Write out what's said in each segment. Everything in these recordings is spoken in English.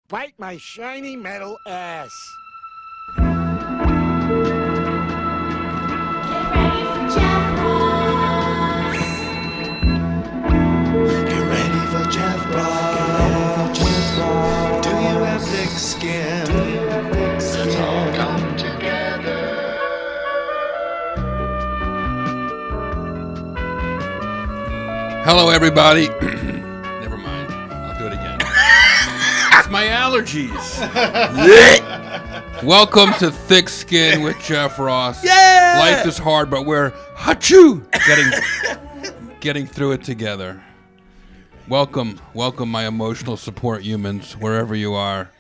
Bite my shiny metal ass. Get ready for Jeff Ross. Get ready for Jeff Ross. Do you have thick skin? Let's all come together. Hello, everybody. Never mind. I'll do it again. It's my allergies. Welcome to Thick Skin with Jeff Ross. Yeah! Life is hard, but we're getting through it together. Welcome, my emotional support humans, wherever you are.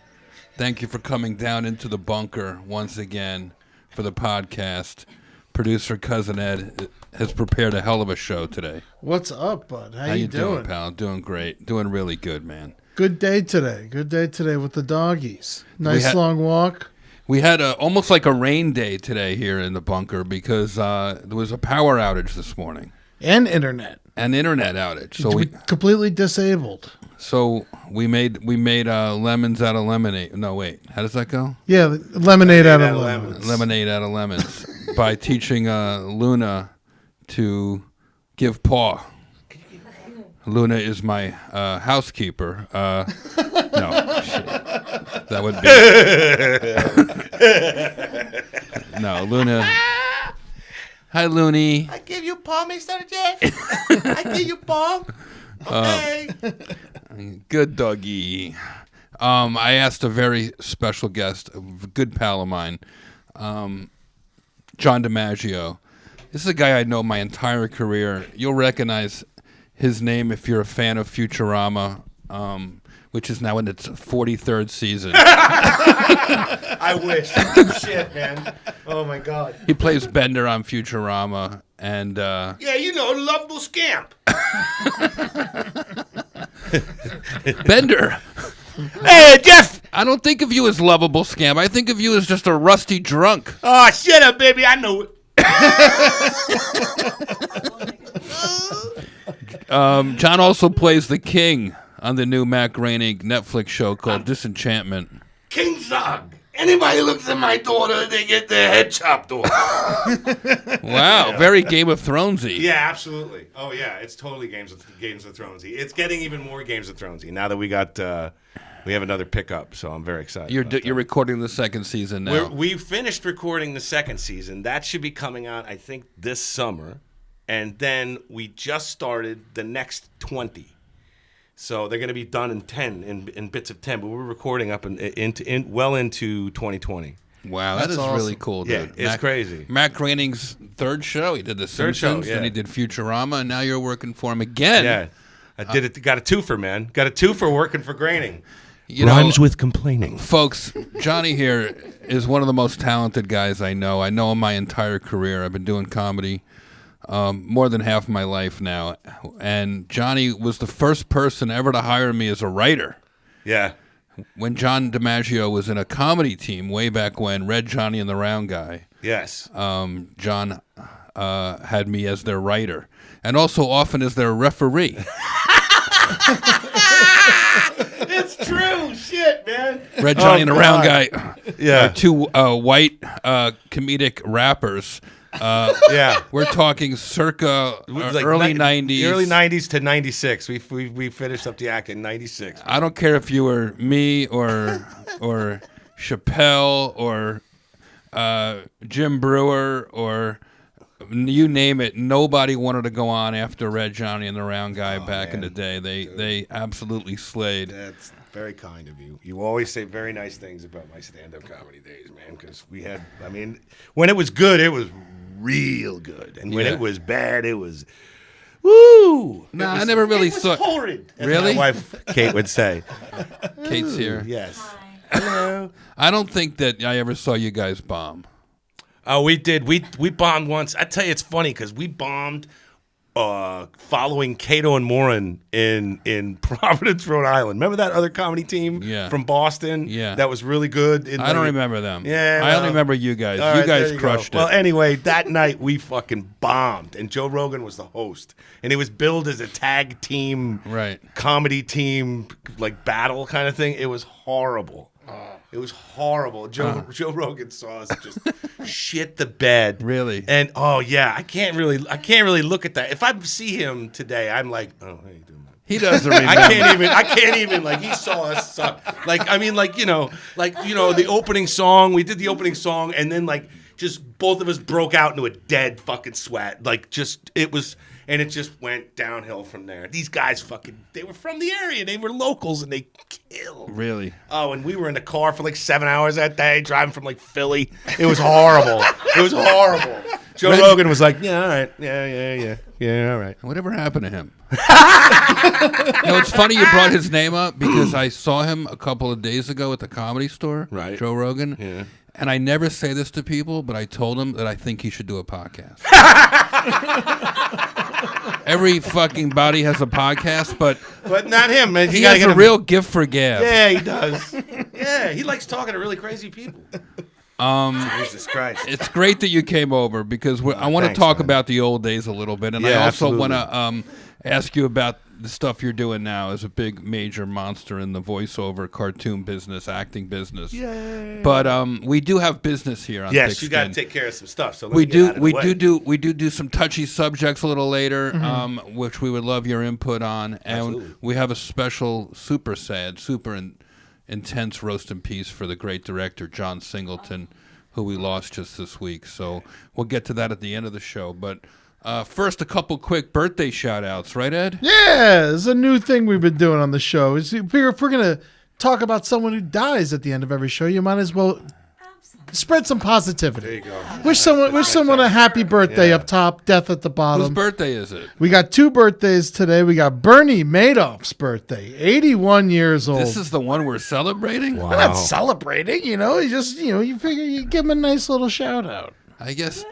Thank you for coming down into the bunker once again for the podcast. Producer Cousin Ed has prepared a hell of a show today. What's up, bud? How you doing, pal? Doing great. Doing really good, man. Good day today. Good day today with the doggies. Nice long walk. We had almost like a rain day today here in the bunker because there was a power outage this morning. And internet. An internet outage. So we completely disabled. So we made lemons out of lemonade. No, wait. How does that go? Yeah, lemonade out of lemons. Lemonade out of lemons by teaching Luna to give paw. Luna is my housekeeper. No, shit. That would be no, Luna. Hi, Looney. I give you paw, Mr. Jeff. I give you paw. Okay. Good doggy. I asked a very special guest, a good pal of mine, John DiMaggio. This is a guy I know my entire career. You'll recognize his name if you're a fan of Futurama, which is now in its 43rd season. I wish. Shit, man. Oh, my God. He plays Bender on Futurama, and Yeah, you know, lovable scamp. Bender. Hey, Jeff. I don't think of you as lovable scamp. I think of you as just a rusty drunk. Oh, shut up, baby. I know it. John also plays the king on the new Matt Groening Netflix show called Disenchantment. King Zog. Anybody looks at my daughter, they get their head chopped off. Wow, very Game of Thronesy. Yeah, absolutely. Oh yeah, it's totally Games of Thronesy. It's getting even more Games of Thronesy now that we have another pickup. So I'm very excited. You're recording the second season now. We finished recording the second season. That should be coming out, I think, this summer, and then we just started the next 20. So they're going to be done in 10 in bits of 10, but we're recording up well into 2020. Wow, that is awesome. Really cool, dude. Yeah, it's crazy. Matt Groening's third show. He did The Simpsons, then he did Futurama, and now you're working for him again. Yeah, I did it. Got a twofer, man. Got a twofer working for Groening. Rhymes with complaining. Folks, Johnny here is one of the most talented guys I know. I know him my entire career. I've been doing comedy more than half my life now. And Johnny was the first person ever to hire me as a writer. Yeah. When John DiMaggio was in a comedy team way back when, Red Johnny and the Round Guy. Yes. John had me as their writer. And also often as their referee. It's true. Shit, man. Red Johnny and the Round Guy. Yeah. Two white comedic rappers. Yeah. We're talking circa early 90s. Early 90s to 96. We finished up the act in 96. I don't care if you were me or Chappelle or Jim Brewer or you name it. Nobody wanted to go on after Red Johnny and the Round Guy back in the day. They absolutely slayed. That's very kind of you. You always say very nice things about my stand-up comedy days, man, because when it was good, it was real good. And when it was bad, it was, woo! No, I never really saw it. Horrid. As really? my wife, Kate, would say. Kate's here. Yes. Hi. I don't think that I ever saw you guys bomb. Oh, we did. We bombed once. I tell you, it's funny because we bombed following Cato and Morin in Providence, Rhode Island. Remember that other comedy team from Boston? Yeah. That was really good. I don't remember them. Yeah, I only remember you guys. All You right, guys there crushed go. it. Well, anyway, that night we fucking bombed, and Joe Rogan was the host, and it was billed as a tag team, comedy team, like battle kind of thing. It was horrible. It was horrible. Joe Rogan saw us just shit the bed. Really? And I can't really look at that. If I see him today, I'm like, oh, how you doing, man? He doesn't remember. I can't even like he saw us suck. Like I mean the opening song, we did the opening song and then like just both of us broke out into a dead fucking sweat. Like just it just went downhill from there. These guys they were from the area. They were locals and they killed. Really? Oh, and we were in the car for like 7 hours that day, driving from like Philly. It was horrible. It was horrible. Joe Rogan was like, yeah, all right. Yeah, all right. Whatever happened to him? It's funny you brought his name up because I saw him a couple of days ago at the Comedy Store, Joe Rogan. Yeah. And I never say this to people, but I told him that I think he should do a podcast. Every fucking body has a podcast, but not him, man. He has a real gift for gab. Yeah, he does. Yeah, he likes talking to really crazy people. Jesus Christ! It's great that you came over because I want to talk about the old days a little bit, and I also want to ask you about the stuff you're doing now as a big major monster in the voiceover cartoon business, acting business. Yay. But we do have business here on Yes, Thick you got to Skin. take care of some stuff. So we do some touchy subjects a little later, which we would love your input on, and Absolutely. we have a special super intense roast in peace for the great director John Singleton, who we lost just this week. So we'll get to that at the end of the show, but. First, a couple quick birthday shout-outs, right, Ed? Yeah, it's a new thing we've been doing on the show. If we're going to talk about someone who dies at the end of every show, you might as well spread some positivity. There you go. Wish someone a happy birthday up top, death at the bottom. Whose birthday is it? We got 2 birthdays today. We got Bernie Madoff's birthday, 81 years old. This is the one we're celebrating? Wow. We're not celebrating, you figure you give him a nice little shout-out. I guess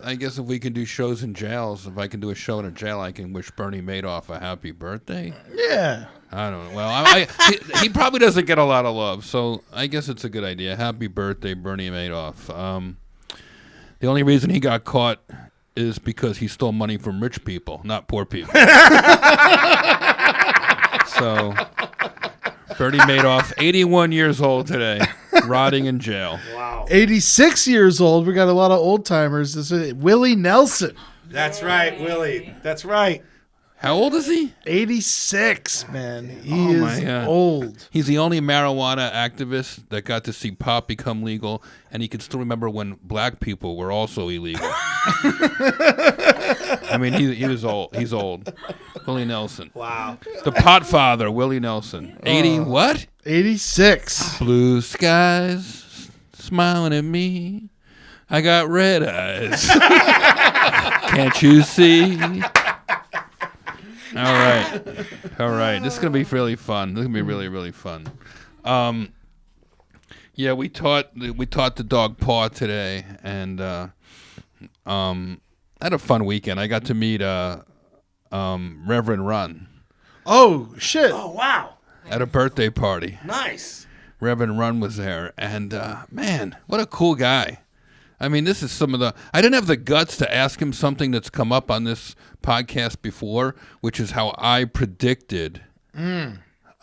if we can do shows in jails, if I can do a show in a jail, I can wish Bernie Madoff a happy birthday. Yeah. I don't know. Well, he probably doesn't get a lot of love, so I guess it's a good idea. Happy birthday, Bernie Madoff. The only reason he got caught is because he stole money from rich people, not poor people. So, Bernie Madoff, 81 years old today, rotting in jail. Wow. 86 years old. We got a lot of old timers. This is Willie Nelson. That's right, Willie. That's right. How old is he? 86, man. He my is God. old. He's the only marijuana activist that got to see pot become legal, and he can still remember when black people were also illegal. I mean, he was old. He's old. Willie Nelson. Wow. The pot father, Willie Nelson. 80 what? 86. Blue skies smiling at me. I got red eyes. Can't you see? All right. This is gonna be really fun. This is gonna be really, really fun. Yeah, we taught the dog Paw today, and I had a fun weekend. I got to meet Reverend Run Oh, shit. Oh, wow. at a birthday party. Nice. Reverend Run was there, and man, what a cool guy. I mean, this is some of the... I didn't have the guts to ask him something that's come up on this podcast before, which is how I predicted...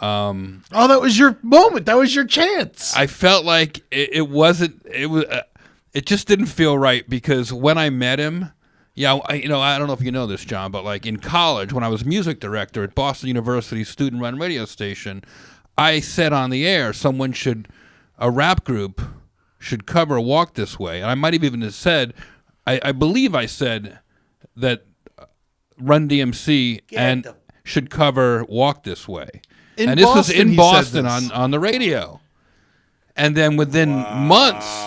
Oh, that was your moment. That was your chance. I felt like it wasn't... It just didn't feel right, because when I met him... Yeah, I don't know if you know this, John, but like in college, when I was music director at Boston University's student-run radio station, I said on the air, a rap group should cover Walk This Way. And I might have even said, I believe I said that Run DMC should cover Walk This Way. And this was in Boston on the radio. And then within months,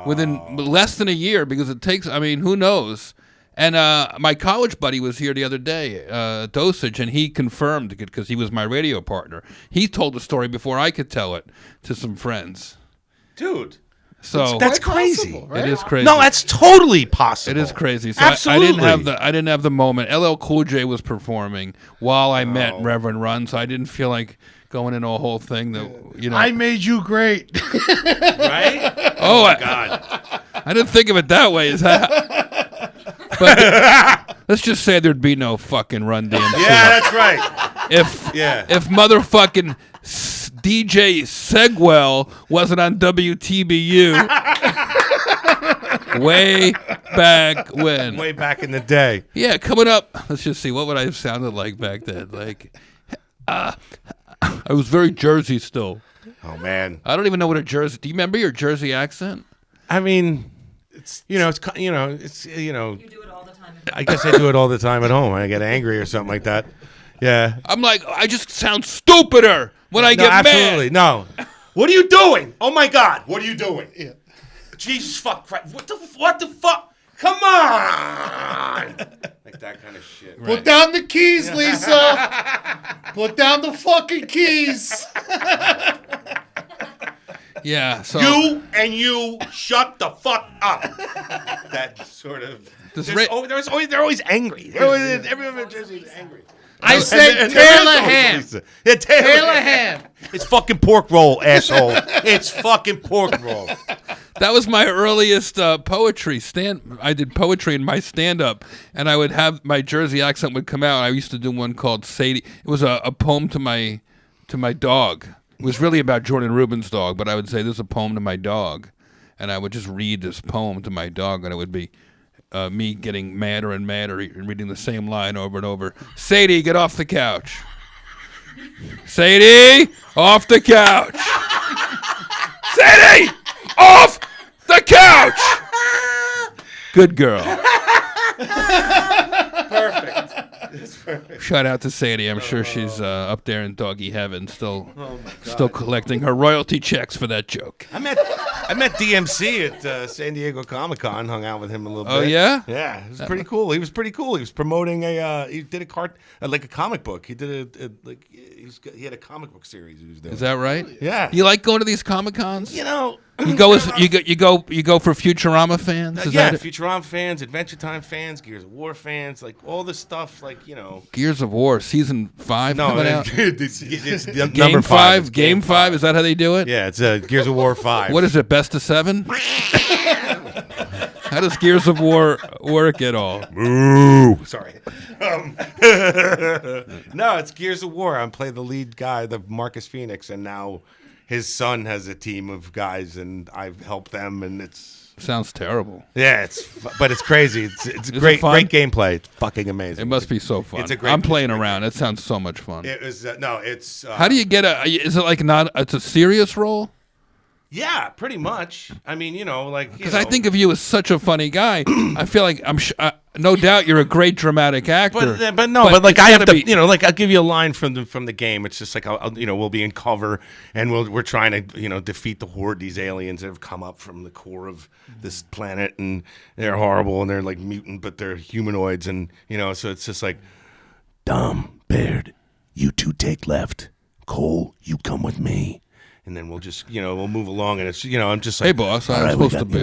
within less than a year, because it takes, I mean, who knows? And my college buddy was here the other day, Dosage, and he confirmed, because he was my radio partner. He told the story before I could tell it to some friends. Dude. So That's Quite crazy. possible, right? it is crazy. No, that's totally possible. It is crazy. So Absolutely. I didn't have the moment. LL Cool J was performing while I met Reverend Run, so I didn't feel like going into a whole thing that I made you great. Right? Oh my God. I didn't think of it that way. Is that? But let's just say there'd be no fucking Run DMC. Yeah, that's right. If motherfucking DJ Segwell wasn't on WTBU way back when. Way back in the day. Yeah, coming up. Let's just see. What would I have sounded like back then? Like, I was very Jersey still. Oh, man. I don't even know what a Jersey. Do you remember your Jersey accent? I mean, it's You do it all the time. I guess I do it all the time at home. I get angry or something like that. Yeah. I'm like, I just sound stupider when I get absolutely. mad. No. What are you doing? Oh, my God. What are you doing? Yeah. Jesus fuck Christ. What the fuck? Come on. Like that kind of shit. Put down the keys, Lisa. Put down the fucking keys. Yeah. So You shut the fuck up. That sort of. They're always angry. Everyone in Jersey is angry. I said Taylor ham. Yeah, Taylor ham. It's fucking pork roll, asshole. It's fucking pork roll. that was my earliest poetry I did poetry in my stand-up, and I would have my Jersey accent would come out. I used to do one called Sadie. It was a poem to my dog. It was really about Jordan Rubin's dog, but I would say this is a poem to my dog, and I would just read this poem to my dog, and it would be me getting madder and madder and reading the same line over and over. Sadie, get off the couch. Sadie, off the couch. Sadie, off the couch. Good girl. Perfect. It's perfect. Shout out to Sadie. I'm sure she's up there in doggy heaven, still collecting her royalty checks for that joke. I met DMC at San Diego Comic-Con. Hung out with him a little bit. Oh yeah? Yeah, it was pretty cool. He was pretty cool. He was promoting he did a like a comic book. He did he had a comic book series he was doing. Is that right? Yeah. You like going to these Comic Cons? You know, You go for Futurama fans? Is yeah, that it? Futurama fans, Adventure Time fans, Gears of War fans, like all this stuff, like Gears of War season 5 coming out. it's Game number 5. It's Game 5. Is that how they do it? Yeah, it's Gears of War 5. What is it? Best of 7? How does Gears of War work at all? Ooh, sorry. No, it's Gears of War. I play the lead guy, the Marcus Phoenix, and now his son has a team of guys, and I've helped them, and it's Sounds terrible. yeah, but it's crazy. It's it great, fun? great gameplay. It's fucking amazing. It must be so fun. It's a great- I'm playing around. It sounds so much fun. It was it's. How do you get is it like not? It's a serious role? Yeah, pretty much. I mean, Because I think of you as such a funny guy. I feel like no doubt you're a great dramatic actor. But like it's I have gotta to, be- like I'll give you a line from the game. It's just like we'll be in cover and we're trying to defeat the horde, these aliens that have come up from the core of this planet, and they're horrible and they're like mutant, but they're humanoids, and so it's just like, Dom, Baird, you two take left. Cole, you come with me. And then we'll just, we'll move along, and it's, I'm just like, Hey, boss, I'm supposed to be.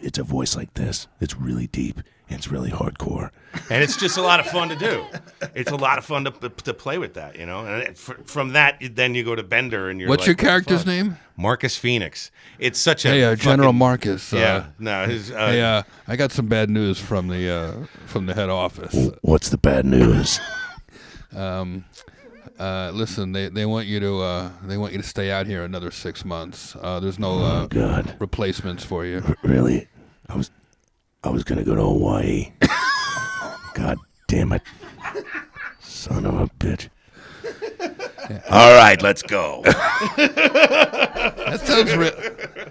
it's a voice like this. It's really deep. And it's really hardcore, and it's just a lot of fun to do. It's a lot of fun to play with that, And from that, then you go to Bender, and you're What's like, your character's fuck? name? Marcus Phoenix. It's such a Hey, General Marcus. Yeah, no. His, Hey, I got some bad news from the head office. What's the bad news? Listen, they want you to stay out here another 6 months. There's no God, replacements for you. really? I was gonna go to Hawaii. God damn it, son of a bitch! All right, let's go. That sounds real.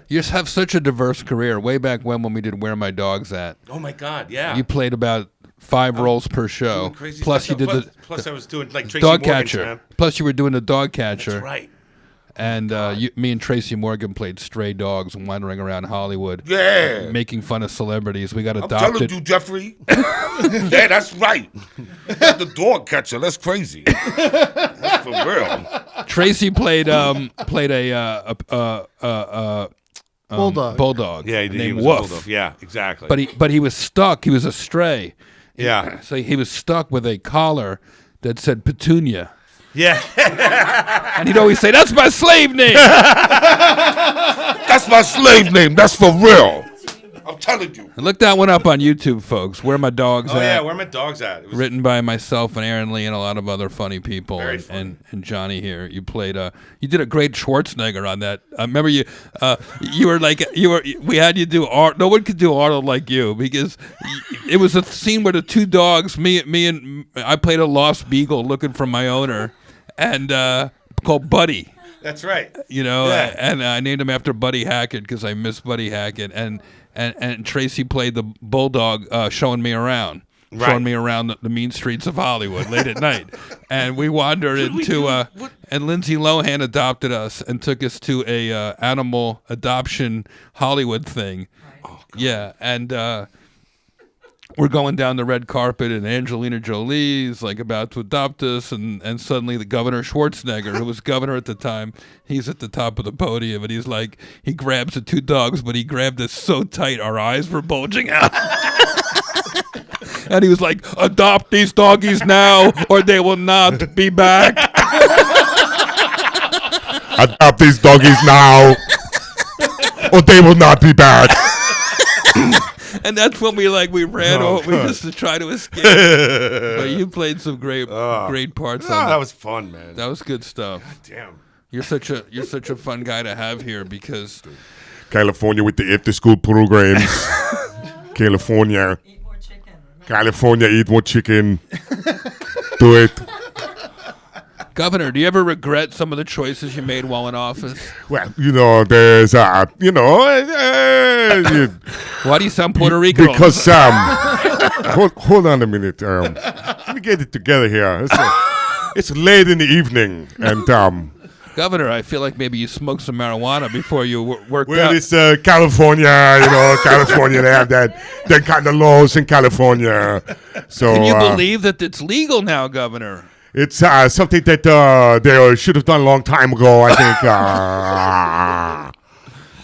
You just have such a diverse career. Way back when we did Where My Dog's At, Oh my God, yeah. you played about 5 roles per show. Doing crazy Plus stuff. you did Plus I was doing like Tracy dog Morgan's, catcher. man. Plus you were doing the dog catcher. That's right. And me and Tracy Morgan played stray dogs wandering around Hollywood. Yeah. Making fun of celebrities. We got I'm telling adopted. you, Jeffrey. Yeah, that's right. You got the dog catcher. That's crazy. That's for real. Tracy played a Bulldog. Yeah, he named was Woof. a bulldog. Yeah, exactly. But he was stuck. He was a stray. yeah, So he was stuck with a collar that said Petunia. yeah. And he'd always say, "That's my slave name." That's my slave name. That's for real. I'm telling you. And look that one up on YouTube, folks. Where My Dog's Oh At. yeah, where my dog's at? It was Written by myself and Aaron Lee and a lot of other funny people. Very and, funny. and Johnny here. You played you did a great Schwarzenegger on that. I remember you we had you do art. No one could do Arnold like you because it was a scene where the two dogs, me and I played a lost beagle looking for my owner and called Buddy. That's right. Yeah. And I named him after Buddy Hackett because I miss Buddy Hackett. And Tracy played the bulldog showing me around. Right. Showing me around the mean streets of Hollywood late at night. And we wandered into and Lindsay Lohan adopted us and took us to a animal adoption Hollywood thing. Oh, yeah, and we're going down the red carpet and Angelina Jolie's like about to adopt us and suddenly the Governor Schwarzenegger, who was governor at the time, he's at the top of the podium and he's like, he grabs the two dogs, but he grabbed us so tight our eyes were bulging out. And he was like, "Adopt these doggies now or they will not be back." Adopt these doggies now, or they will not be back. And that's when we ran over just to try to escape. But you played some great parts on that was fun, man. That was good stuff. Damn. You're such a fun guy to have here because California with the after school programs. California. Eat more chicken. California, eat more chicken. Do it. Governor, do you ever regret some of the choices you made while in office? Well, there's, Why do you sound Puerto Rican? because, hold on a minute. Let me get it together here. It's late in the evening, and, Governor, I feel like maybe you smoked some marijuana before you worked well, out. it's California, California, they have that kind of laws in California. So, Can you believe that it's legal now, Governor? it's something that they should have done a long time ago, I think.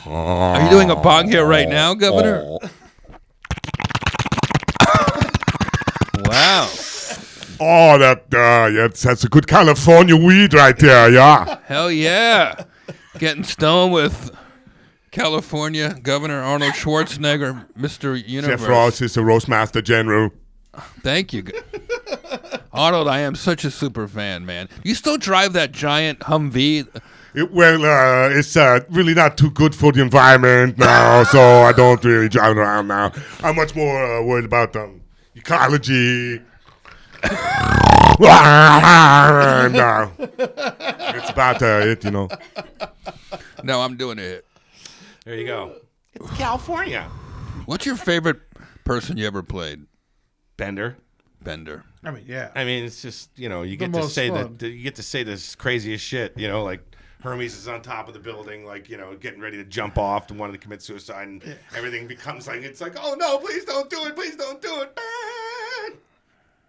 Are you doing a bong here right now, Governor? Wow. Oh, that's a good California weed right there, yeah. Hell yeah. Getting stoned with California Governor Arnold Schwarzenegger, Mr. Universe. Jeff Ross is the Roastmaster General. Thank you. Arnold, I am such a super fan, man. You still drive that giant Humvee? It's really not too good for the environment now, so I don't really drive around now. I'm much more worried about ecology. And, it's about it, No, I'm doing it. There you go. It's California. What's your favorite person you ever played? Bender. Bender. I mean, yeah. I mean, it's just you get to most say fun. that you get to say this craziest shit. Like Hermes is on top of the building, like getting ready to jump off and wanted to commit suicide, and everything becomes like it's like, oh no, please don't do it, please don't do it.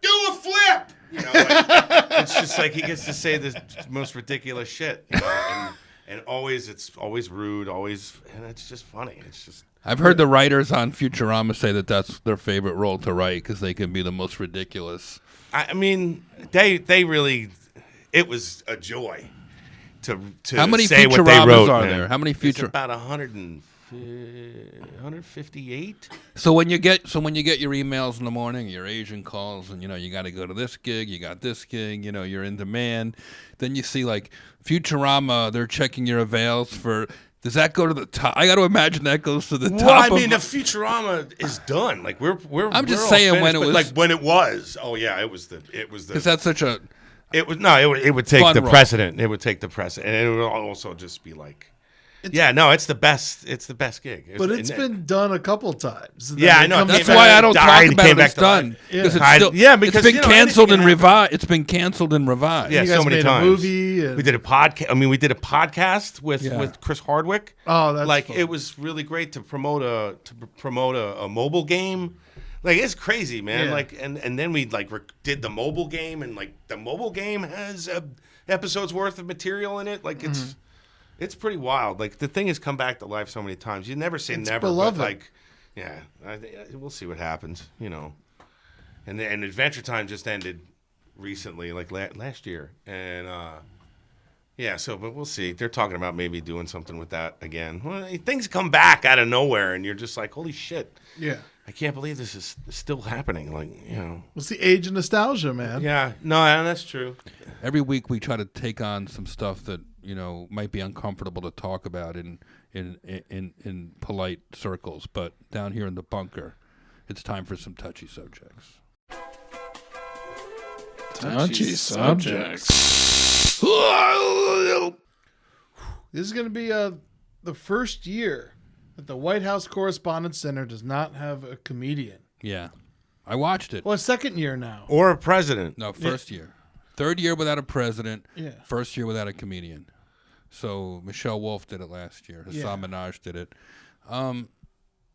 Do a flip. It's just like he gets to say the most ridiculous shit. And it's always rude, and it's just funny. It's just. I've heard the writers on Futurama say that that's their favorite role to write because they can be the most ridiculous. I mean, they really. It was a joy to How many say what they Futuramas wrote, are man. there? How many It's about 158. So when you get your emails in the morning, your agent calls, and you got to go to this gig, you got this gig, you're in demand. Then you see like Futurama, they're checking your avails for. Does that go to the top? I got to imagine that goes to the top. Well, I mean, the Futurama is done. Like we're. I'm just all saying finished, when it but, was like when it was. Oh yeah, it was the. because that's such a. It was no. It would take Fun the role. precedent. It would take the precedent, and it would also just be like. It's the best. It's the best gig. But it's been done a couple times. And Yeah, then I it know. comes That's Came why back, I don't died, talk and about came it. back It's to done life. because it's I- still. yeah, because, it's been canceled and anything can revived. It's been canceled and revived. Yeah, You so guys many made a times. movie and- We did a podcast. I mean, we did a podcast with Chris Hardwick. Oh, that's like fun. it was really great to promote a mobile game. Like it's crazy, man. Yeah. Like and then we did the mobile game, and like the mobile game has episodes worth of material in it. Like it's It's pretty wild. Like, the thing has come back to life so many times. You never say It's never, beloved. but, like, yeah, we'll see what happens, you know. And Adventure Time just ended recently, like last year. And, yeah, but we'll see. They're talking about maybe doing something with that again. Well, things come back out of nowhere, and you're just like, holy shit. Yeah. I can't believe this is still happening. Like, you know. It's the age of nostalgia, man. Yeah, no, that's true. Every week we try to take on some stuff that might be uncomfortable to talk about in polite circles, but down here in the bunker, it's time for some touchy subjects. Touchy subjects. This is going to be the first year that the White House Correspondents Dinner does not have a comedian. Yeah, I watched it. Well, second year now. Or a president. No, first year. Third year without a president. Yeah. First year without a comedian. So Michelle Wolf did it last year. Hassan Yeah. Minaj did it. And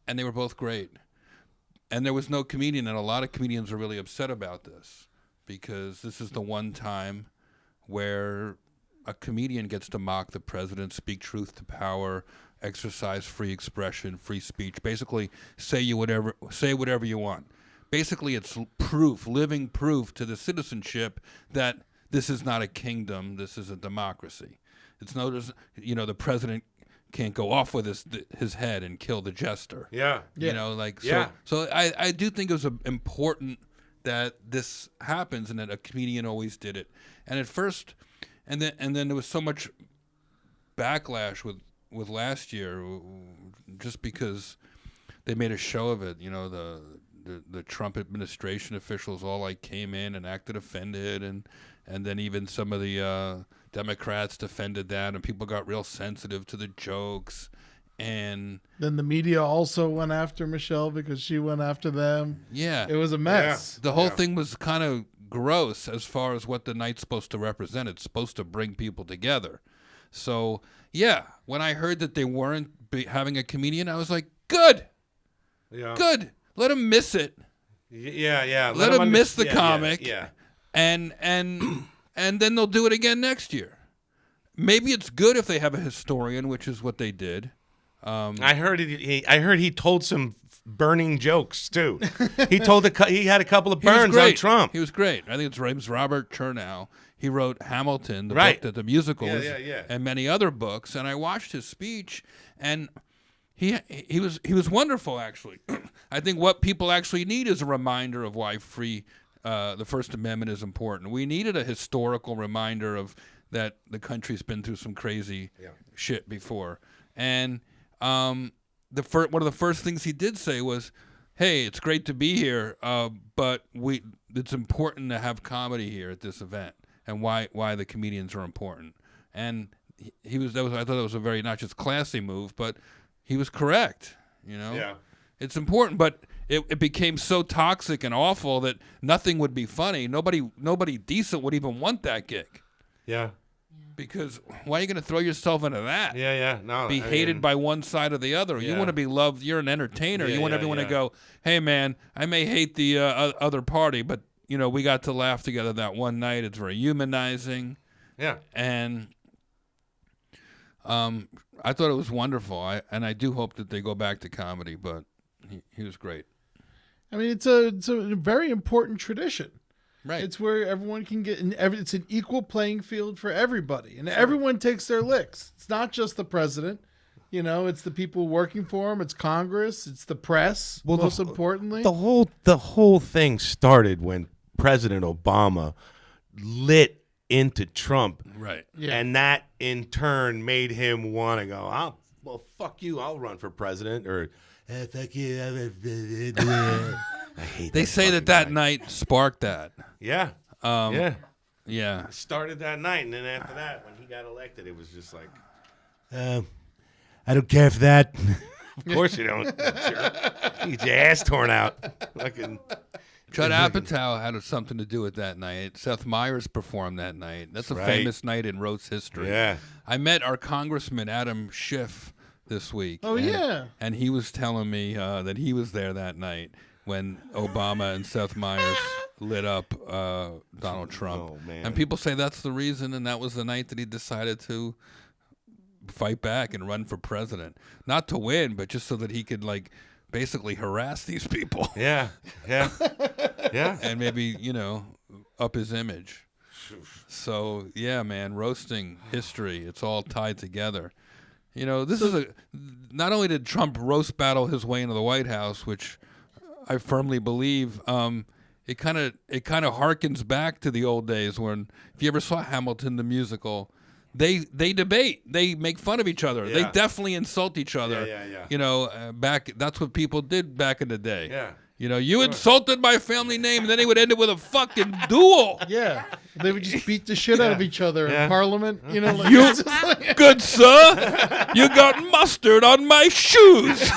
they were both great. And there was no comedian, and a lot of comedians are really upset about this because this is the one time where a comedian gets to mock the president, speak truth to power, exercise free expression, free speech. Basically, say whatever you want. Basically, it's proof, living proof to the citizenship that this is not a kingdom, this is a democracy. It's notice, the president can't go off with his head and kill the jester. Yeah. So I do think it was important that this happens and that a comedian always did it. And at first, and then there was so much backlash with last year, just because they made a show of it. The Trump administration officials all came in and acted offended, and then even some of the Democrats defended that, and people got real sensitive to the jokes. And then the media also went after Michelle because she went after them. Yeah, it was a mess. The whole thing was kind of gross as far as what the night's supposed to represent. It's supposed to bring people together. So yeah, when I heard that they weren't having a comedian, I was like, good. Yeah. Good. Let them miss it. Yeah. Let them miss the comic. Yeah. And then they'll do it again next year. Maybe it's good if they have a historian, which is what they did. I heard he told some burning jokes too. He had a couple of burns on Trump. He was great. I think his name's Robert Chernow. He wrote Hamilton, the right. book that the musicals, Yeah. and many other books. And I watched his speech, and he was wonderful. Actually, I think what people actually need is a reminder of why the First Amendment is important. We needed a historical reminder of that the country's been through some crazy shit before. And one of the first things he did say was, "Hey, it's great to be here, but it's important to have comedy here at this event, and why the comedians are important." And I thought that was a very not just classy move, but he was correct. Yeah. It's important, but it became so toxic and awful that nothing would be funny. Nobody decent would even want that gig. Yeah. Because why are you going to throw yourself into that? Yeah. No. Be hated by one side or the other. Yeah. You want to be loved. You're an entertainer. Yeah, you want everyone to go, "Hey, man, I may hate the other party, but we got to laugh together that one night. It's very humanizing." Yeah. And I thought it was wonderful. I do hope that they go back to comedy, but he was great. I mean, it's a very important tradition. Right. It's where everyone can get it's an equal playing field for everybody, and everyone takes their licks. It's not just the president. It's the people working for him. It's Congress. It's the press. Well, most importantly, the whole thing started when President Obama lit into Trump, Right. Yeah. and that in turn made him want to go, well, fuck you, I'll run for president, or fuck you. I hate. They say fucking that guy. night sparked that. Yeah. Yeah. It started that night, and then after that, when he got elected, it was just like, I don't care for that. Of course you don't. You get your ass torn out. Fucking. Judd Apatow had something to do with that night. Seth Meyers performed that night. That's a right. famous night in Roast history. Yeah. I met our Congressman Adam Schiff this week. Oh, yeah. And he was telling me that he was there that night when Obama and Seth Meyers lit up Donald Trump. Oh, man. And people say that's the reason, and that was the night that he decided to fight back and run for president, not to win, but just so that he could basically harass these people. Yeah. And maybe up his image. So yeah, man, roasting history, it's all tied together. This is not only did Trump roast battle his way into the White House, which I firmly believe, it kind of harkens back to the old days when, if you ever saw Hamilton the musical, they debate, they make fun of each other, they definitely insult each other. Back, that's what people did back in the day. You insulted my family name, and then they would end it with a fucking duel. Yeah, they would just beat the shit out of each other in Parliament. Good sir, you got mustard on my shoes.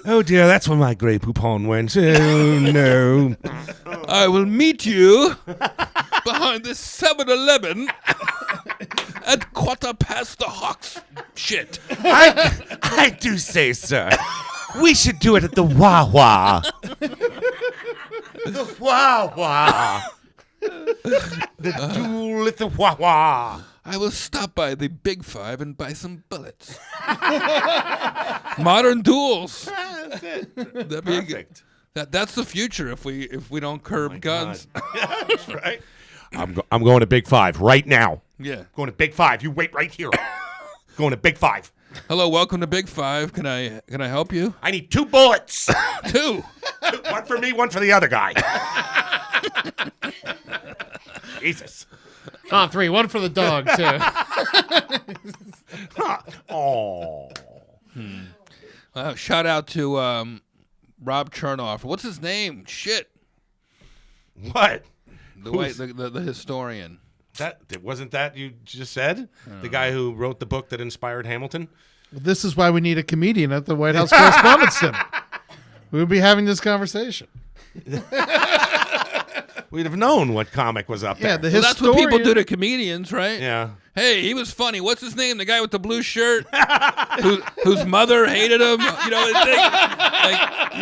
Oh dear, that's where my Grey Poupon went. Oh no. I will meet you behind this 7-Eleven at 1:15 the Hawks. Shit. I do say, sir, we should do it at the Wawa. The Wawa. The duel at the Wawa. I will stop by the Big Five and buy some bullets. Modern duels. That'd be Perfect. That's the future if we don't curb guns. That's right. I'm going to Big Five right now. Yeah. Going to Big Five. You wait right here. Going to Big Five. Hello, welcome to Big Five. Can I help you? I need 2 bullets. 2. One for me, one for the other guy. Jesus. Oh, 3. 1 for the dog too. Oh. Shout out to Rob Chernoff. What's his name? Shit. What? The historian. That wasn't that you just said? The guy who wrote the book that inspired Hamilton? This is why we need a comedian at the White House Correspondents Dinner. We would be having this conversation. We'd have known what comic was up Yeah, there. the That's what people historian- do to comedians, right? Yeah. Hey, he was funny. What's his name? The guy with the blue shirt, whose mother hated him. You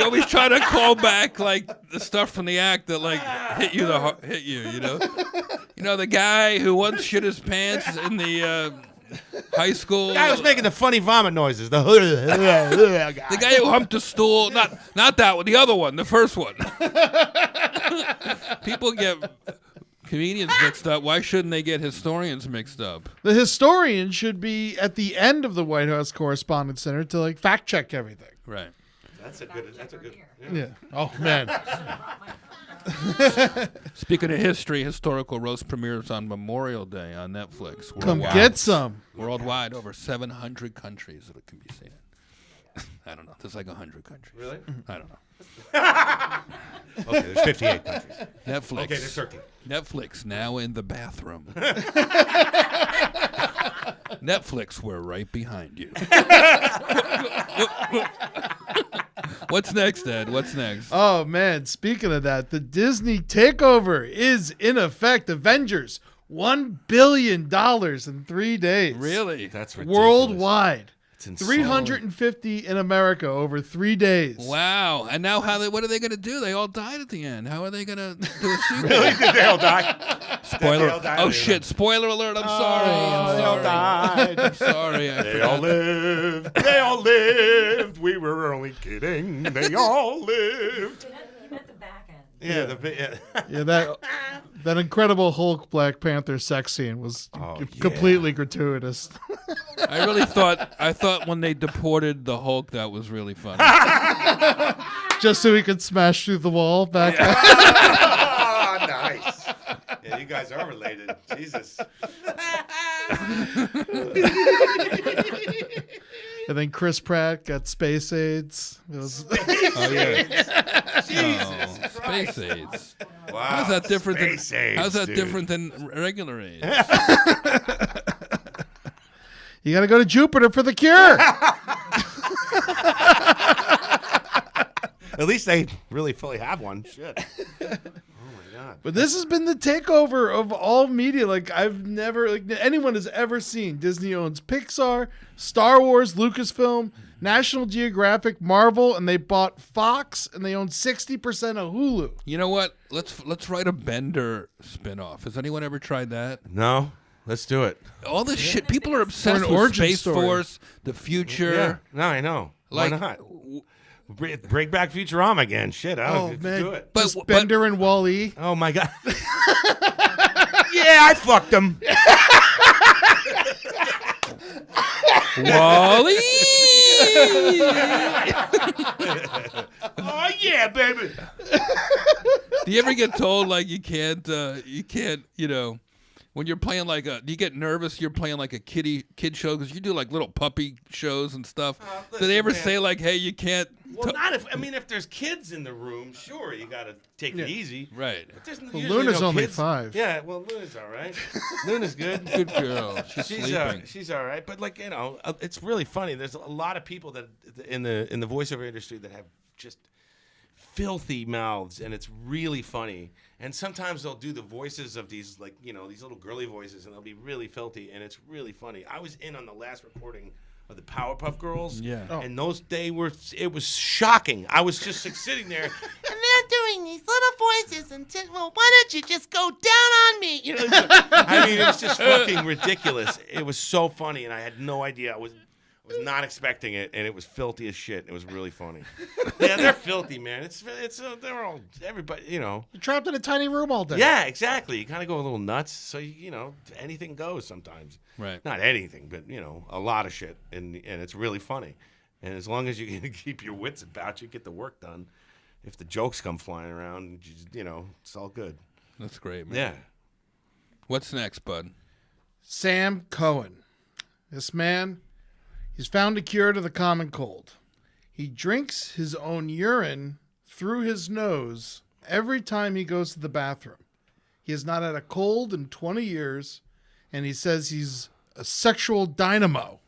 always try to call back the stuff from the act that hit you. The guy who once shit his pants in the high school. The guy was making the funny vomit noises. The guy who humped a stool. Not that one. The other one. The first one. People get comedians mixed up. Why shouldn't they get historians mixed up? The historian should be at the end of the White House Correspondents Center to fact check everything. Right. That's a good. Yeah. Oh man. Speaking of history, historical roast premieres on Memorial Day on Netflix. Come Worldwide. get some. Worldwide, over 700 countries that it can be seen. I don't know. There's 100 countries. Really? I don't know. Okay, there's 58 countries. Netflix. Okay, there's 13. Netflix, now in the bathroom. Netflix, we're right behind you. What's next, Ed? What's next? Oh man, speaking of that, the Disney takeover is in effect. Avengers, $1 billion in 3 days. Really? That's ridiculous. Worldwide. It's insane. 350 in America over 3 days. Wow. And now what are they going to do? They all died at the end. How are they going to do a sequel? Really? Did they all die? Spoiler. They all died? Oh, shit. Spoiler alert. I'm sorry. They all died. I'm sorry. I They all lived. They all lived. We were only kidding. They all lived. You meant the back end. Yeah. Yeah, that incredible Hulk Black Panther sex scene was completely gratuitous. I really thought when they deported the Hulk, that was really funny. Just so he could smash through the wall back then. Oh, nice. Yeah, you guys are related. Jesus. And then Chris Pratt got space AIDS. It was Oh, yeah. Jesus Oh, space AIDS. Wow. How's that different Space AIDS, How's that dude. different than regular AIDS? You got to go to Jupiter for the cure. At least they really fully have one. Shit. Oh, my God. But this has been the takeover of all media. I've never, anyone has ever seen. Disney owns Pixar, Star Wars, Lucasfilm, National Geographic, Marvel, and they bought Fox, and they own 60% of Hulu. You know what? Let's write a Bender spinoff. Has anyone ever tried that? No. Let's do it. All this shit. People are obsessed an with origin Space story. Force, the future. Yeah. No, I know. Like, Why not? Break back Futurama again. Shit, I don't do it. Just Bender and Wall-E. Oh my god. Yeah, I fucked him. Wally. Oh yeah, baby. Do you ever get told like you can't, when you're playing like do you get nervous? You're playing like a kid show because you do like little puppy shows and stuff. Do they ever say like, hey, you can't? Well, not if there's kids in the room, sure, you gotta take it easy. Right. But there's Well, usually Luna's no only kids. 5. Yeah, well, Luna's all right. Luna's good. Good girl. She's sleeping. She's all right. But like it's really funny. There's a lot of people that in the voiceover industry that have just filthy mouths, and it's really funny. And sometimes they'll do the voices of these these little girly voices, and they'll be really filthy, and it's really funny. I was in on the last recording of the Powerpuff Girls, and it was shocking. I was just sitting there, and they're doing these little voices, and well, why don't you just go down on me? I mean, it was just fucking ridiculous. It was so funny, and I had no idea. I was not expecting it, and it was filthy as shit. It was really funny. Yeah, they're filthy, man. They're all everybody, You're trapped in a tiny room all day. Yeah, exactly. You kind of go a little nuts, so anything goes sometimes. Right. Not anything, but a lot of shit, and it's really funny. And as long as you can keep your wits about you, get the work done. If the jokes come flying around, it's all good. That's great, man. Yeah. What's next, bud? Sam Cohen. This man, he's found a cure to the common cold. He drinks his own urine through his nose every time he goes to the bathroom. He has not had a cold in 20 years, and he says he's a sexual dynamo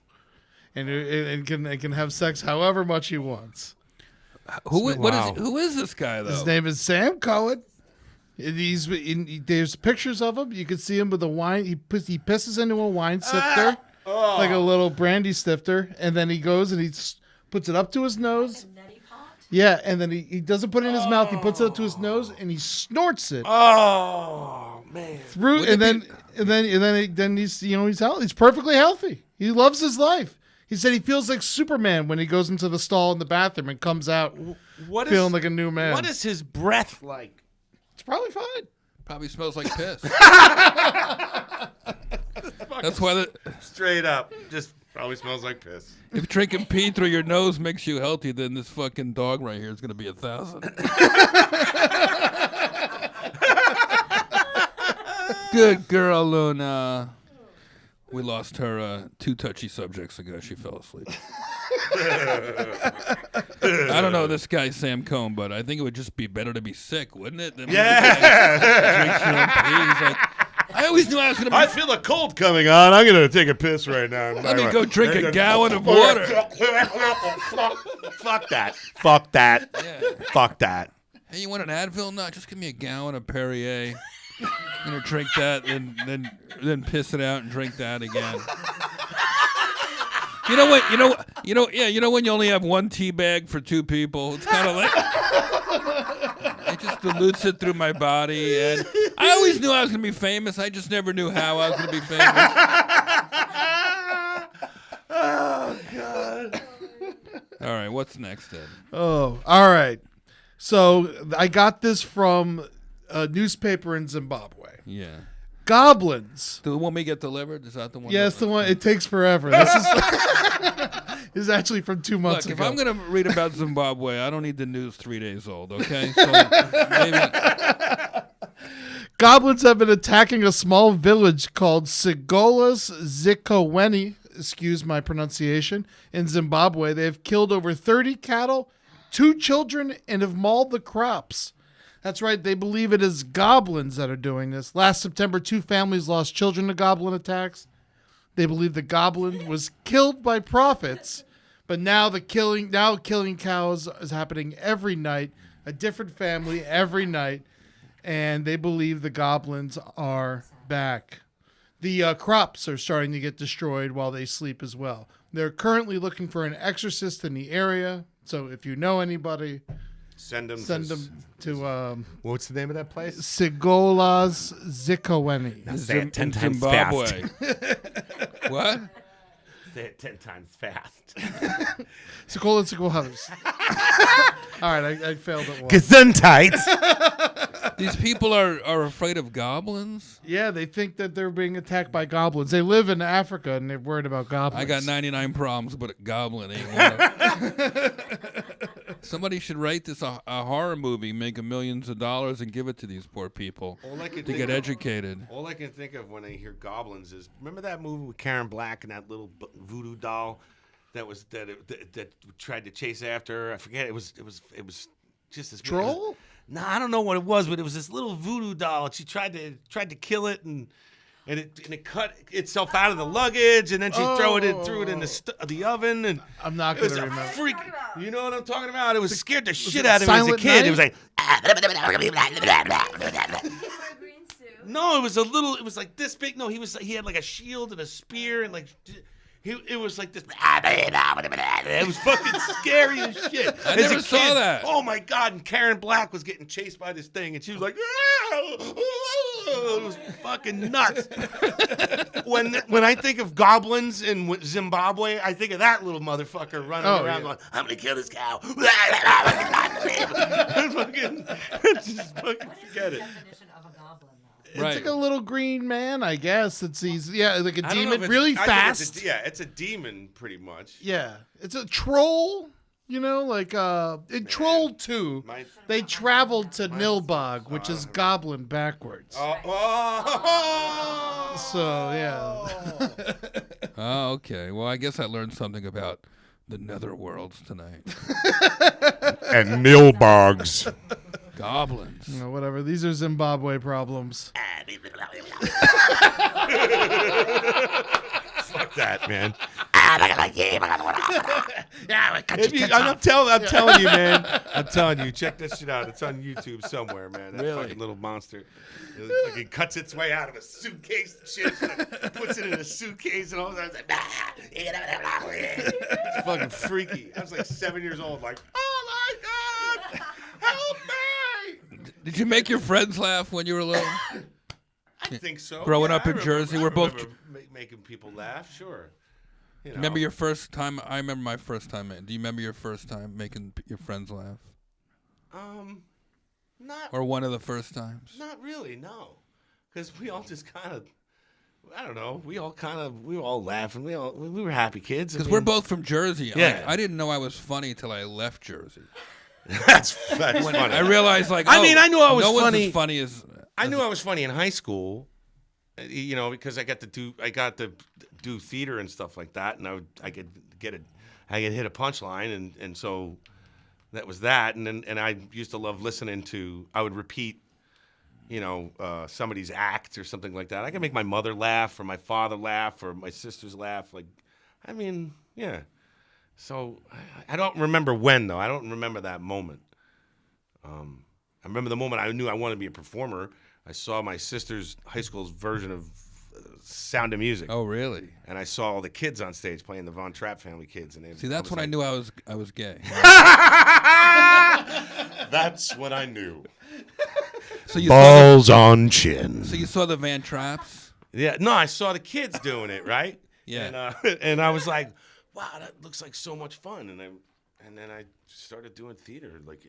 and can have sex however much he wants. Who is this guy, though? His name is Sam Cohen. There's pictures of him. You can see him with a wine. He pisses into a wine sifter, like a little brandy sifter, and then he goes and he puts it up to his nose. Yeah, and then he doesn't put it in his mouth. He puts it up to his nose and he snorts it. Oh man! Then he's perfectly healthy. He loves his life. He said he feels like Superman when he goes into the stall in the bathroom and comes out feeling like a new man. What is his breath like? It's probably fine. Probably smells like piss. That's why Straight up, just probably smells like piss. if drinking pee through your nose makes you healthy, then this fucking dog right here is going to be 1,000. Good girl, Luna. We lost her 2 touchy subjects ago. She fell asleep. I don't know this guy, Sam Cohn, but I think it would just be better to be sick, wouldn't it? Drinks your own pee. He's like, I always knew I was going to be... I feel a cold coming on. I'm going to take a piss right now. Let me go drink a gallon of water. Fuck that. Fuck that. Yeah. Fuck that. Hey, you want an Advil? No, just give me a gallon of Perrier. I'm gonna drink that, then piss it out and drink that again. You know what? You know when you only have one tea bag for 2 people. It's kind of like it just dilutes it through my body, and I always knew I was gonna be famous. I just never knew how I was gonna be famous. Oh God. All right, what's next then? Oh, all right. So I got this from a newspaper in Zimbabwe. Yeah. Goblins. The one we get delivered? Is that the one? Yes, the one. It takes forever. This is actually from 2 months Look, ago. if I'm going to read about Zimbabwe, I don't need the news 3 days old, okay? So maybe... Goblins have been attacking a small village called Sigolas Zikoweni, excuse my pronunciation, in Zimbabwe. They have killed over 30 cattle, 2 children, and have mauled the crops. That's right. They believe it is goblins that are doing this. Last September, 2 families lost children to goblin attacks. They believe the goblin was killed by prophets, but now killing cows is happening every night, a different family every night, and they believe the goblins are back. The crops are starting to get destroyed while they sleep as well. They're currently looking for an exorcist in the area, so if you know anybody, Send them to What's the name of that place? Sigolas Zikoweni. Say it 10 times Zimbabwe. What? Say it 10 times fast. Sigolas Zikolas. All right, I failed at one. Gesundheit. These people are afraid of goblins? Yeah, they think that they're being attacked by goblins. They live in Africa and they're worried about goblins. I got 99 problems, but a goblin ain't one of them. Somebody should write this a horror movie, make millions of dollars, and give it to these poor people to get educated. All I can think of when I hear goblins is, remember that movie with Karen Black and that little voodoo doll that tried to chase after her? I forget. It was just this Troll? No, I don't know what it was, but it was this little voodoo doll, and she tried to kill it, and it cut itself out of the luggage, and then she threw it in the oven, and I'm not it going was to a remember. freak. You know what I'm talking about? It was scared the shit it out of me as a Silent kid. Night? It was like, A green suit. no, it was a little. It was like this big. No, he had like a shield and a spear, and like. It was like this. It was fucking scary as shit. I As never a saw kid, that. Oh my god! And Karen Black was getting chased by this thing, and she was like, it was fucking nuts. When I think of goblins in Zimbabwe, I think of that little motherfucker running around going, "I'm gonna kill this cow." Just fucking forget it. Definition of a goblin, though. It's Right. like a little green man, I guess. Like a I don't know demon, if it's- really I think fast. it's a demon, pretty much. Yeah, it's a troll. You know, like in Troll 2, they traveled to Nilbog, which is goblin backwards. So yeah, Oh, okay. Well, I guess I learned something about the netherworlds tonight. And nilbogs. Goblins. you know, whatever. These are Zimbabwe problems. Fuck that, man. Yeah, I'm telling you, man. I'm telling you. Check this shit out. It's on YouTube somewhere, man. That fucking little monster. It fucking cuts its way out of a suitcase and shit. Puts it in a suitcase and all that. It's fucking freaky. I was like 7 years old, like, oh my God, help me. Did you make your friends laugh when you were little? I think so. Growing up I in remember- Jersey, I we're both- remember making people laugh, sure. You know. Remember your first time? I remember my first time. Do you remember your first time making your friends laugh? Not Or one of the first times? Not really, no. Because we all just kind of, I don't know. We were all laughing. We were happy kids. Because we're both from Jersey. Yeah. I didn't know I was funny till I left Jersey. That's funny. I realized, like, I mean, I knew I was no one's funny. as funny as. I knew I was funny in high school, you know, because I got to do theater and stuff like that, and I could hit a punchline, and so that was that, and I used to love listening to. I would repeat, you know, somebody's act or something like that. I could make my mother laugh, or my father laugh, or my sisters laugh. Like, I mean, yeah. So I don't remember when though. I don't remember that moment. I remember the moment I knew I wanted to be a performer. I saw my sister's high school's version of Sound of Music. Oh, really? And I saw all the kids on stage playing the Von Trapp family kids. And See, that's when I knew I was gay. That's when I knew. So you Balls on chin. So you saw the Van Trapps? Yeah, no, I saw the kids doing it, right? Yeah. And I was like, wow, that looks like so much fun. And then I started doing theater, like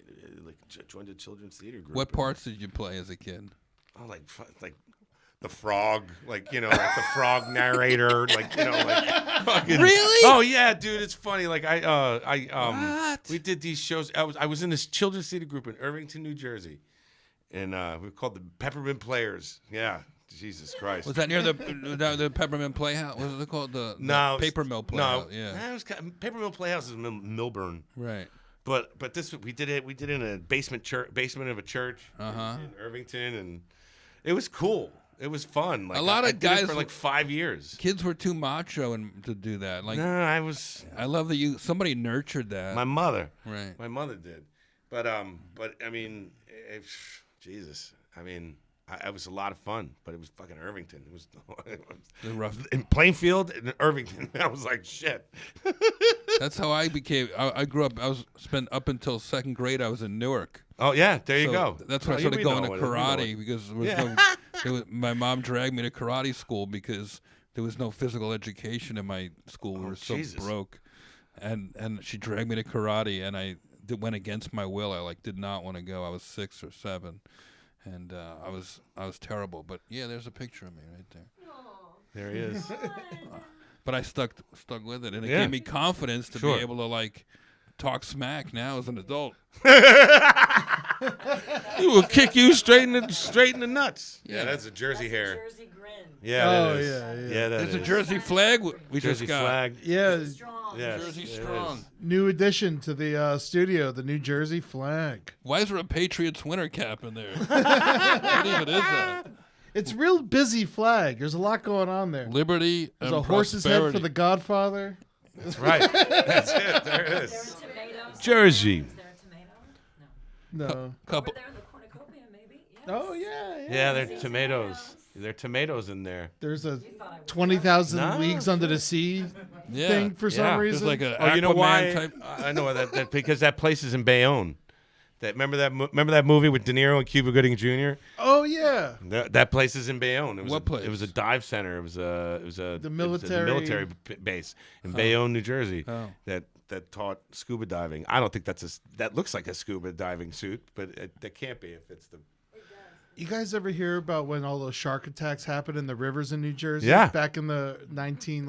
joined a children's theater group. What parts did you play as a kid? Oh, like the frog, like, you know, like the frog narrator, like, you know, like fucking. Really? Oh yeah, dude, it's funny. Like What? we did these shows. I was in this children's theater group in Irvington, New Jersey, and we were called the Peppermint Players. Yeah, Jesus Christ. Was that near the Peppermint Playhouse? Was it called the Paper Mill Playhouse? No, Yeah. it was Paper Mill Playhouse is Milburn. Right. But this we did it in a basement of a church in Irvington, and it was cool. It was fun. Like, A lot of I did guys it for like 5 years. Kids were too macho to do that. Like, No, I was I love that somebody nurtured that. my mother. Right. My mother did. But I mean, Jesus. I mean, It was a lot of fun, but it was fucking Irvington. It was rough. in Plainfield and Irvington. I was like, shit. That's how I became. I grew up. Spent up until second grade. I was in Newark. Oh yeah, there you So go. That's when I Oh, started we going know to it, we know karate it. because my mom dragged me to karate school because there was no physical education in my school. We were so Jesus. broke, and she dragged me to karate, and I went against my will. I did not want to go. I was 6 or 7, and I was terrible. But yeah, there's a picture of me right there. There he is. But I stuck with it, and it Yeah. gave me confidence to Sure. be able to talk smack now as an adult. He will kick you straight in the nuts. Yeah, that's a Jersey hair. Jersey grin. Yeah, Oh, that is. yeah, yeah. Yeah, that There's a is. Jersey flag we Jersey just got. flag. Yeah, Strong. Yes, Jersey it strong. is. new addition to the studio, the New Jersey flag. Why is there a Patriots winter cap in there? What even is that? It's a real busy flag. There's a lot going on there. Liberty There's and a horse's head for prosperity. the Godfather. That's right. That's it. There it Is is. there a tomato? Jersey. Is there a tomato? No. No. Couple. Over there in the cornucopia, maybe? Yes. Oh yeah, yeah. Yeah, they're tomatoes. There are tomatoes in there. There's a Thought I would 20,000 No, Leagues Under the Sea Yeah. thing for some Yeah. There's reason. like a Oh, you know Aquaman why? type. I know that because that place is in Bayonne. Remember that movie with De Niro and Cuba Gooding Jr. Oh yeah. That place is in Bayonne. It was What place? It was a dive center. It was a military- military base in Bayonne, New Jersey. Oh. That taught scuba diving. I don't think that looks like a scuba diving suit, but that can't be if it's the. You guys ever hear about when all those shark attacks happened in the rivers in New Jersey? Yeah. Back in the 13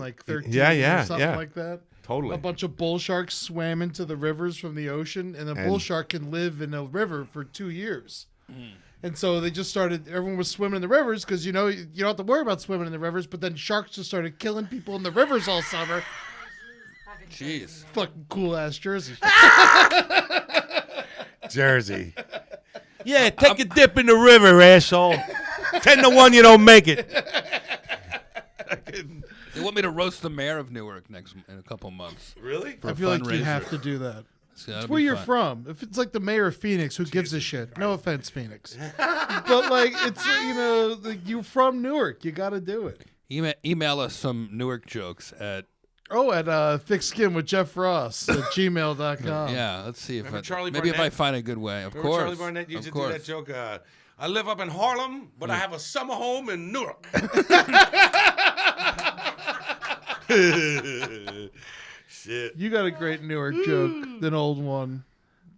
Yeah, or something yeah. like that. Totally. A bunch of bull sharks swam into the rivers from the ocean, and a bull shark can live in a river for 2 years. And so they just started. Everyone was swimming in the rivers because you don't have to worry about swimming in the rivers. But then sharks just started killing people in the rivers all summer. Jeez. Fucking cool ass Jersey. Jersey. Yeah, take a dip in the river, asshole. 10-1, you don't make it. They want me to roast the mayor of Newark in a couple months. Really? For I a feel like you fundraiser. have to do that. So that'll It's where be you're fun. from. If it's like the mayor of Phoenix, who gives a shit? No offense, Phoenix, but like it's you're from Newark. You got to do it. Email us some Newark jokes at Thick Skin with Jeff Ross at gmail.com. yeah. Let's see if Remember I, Charlie maybe if I Barnett? find a good way. Of Remember course, Charlie Barnett used of to course. do that joke. I live up in Harlem, but I have a summer home in Newark. Shit. You got a great Newark joke, an old one.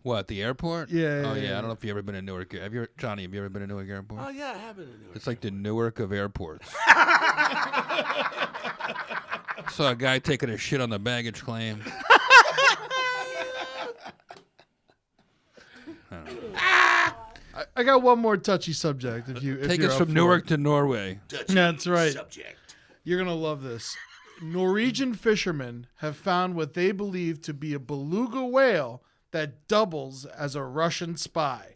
What, the airport? Yeah, Oh yeah, yeah. yeah. I don't know if you ever been to Newark. Johnny? Have you ever been to Newark Airport? Oh yeah, I have been in Newark. It's like the Newark of airports. Saw a guy taking a shit on the baggage claim. I got one more touchy subject. If Take you're us up from for Newark it. to Norway. That's right. Subject. You're gonna love this. Norwegian fishermen have found what they believe to be a beluga whale that doubles as a Russian spy.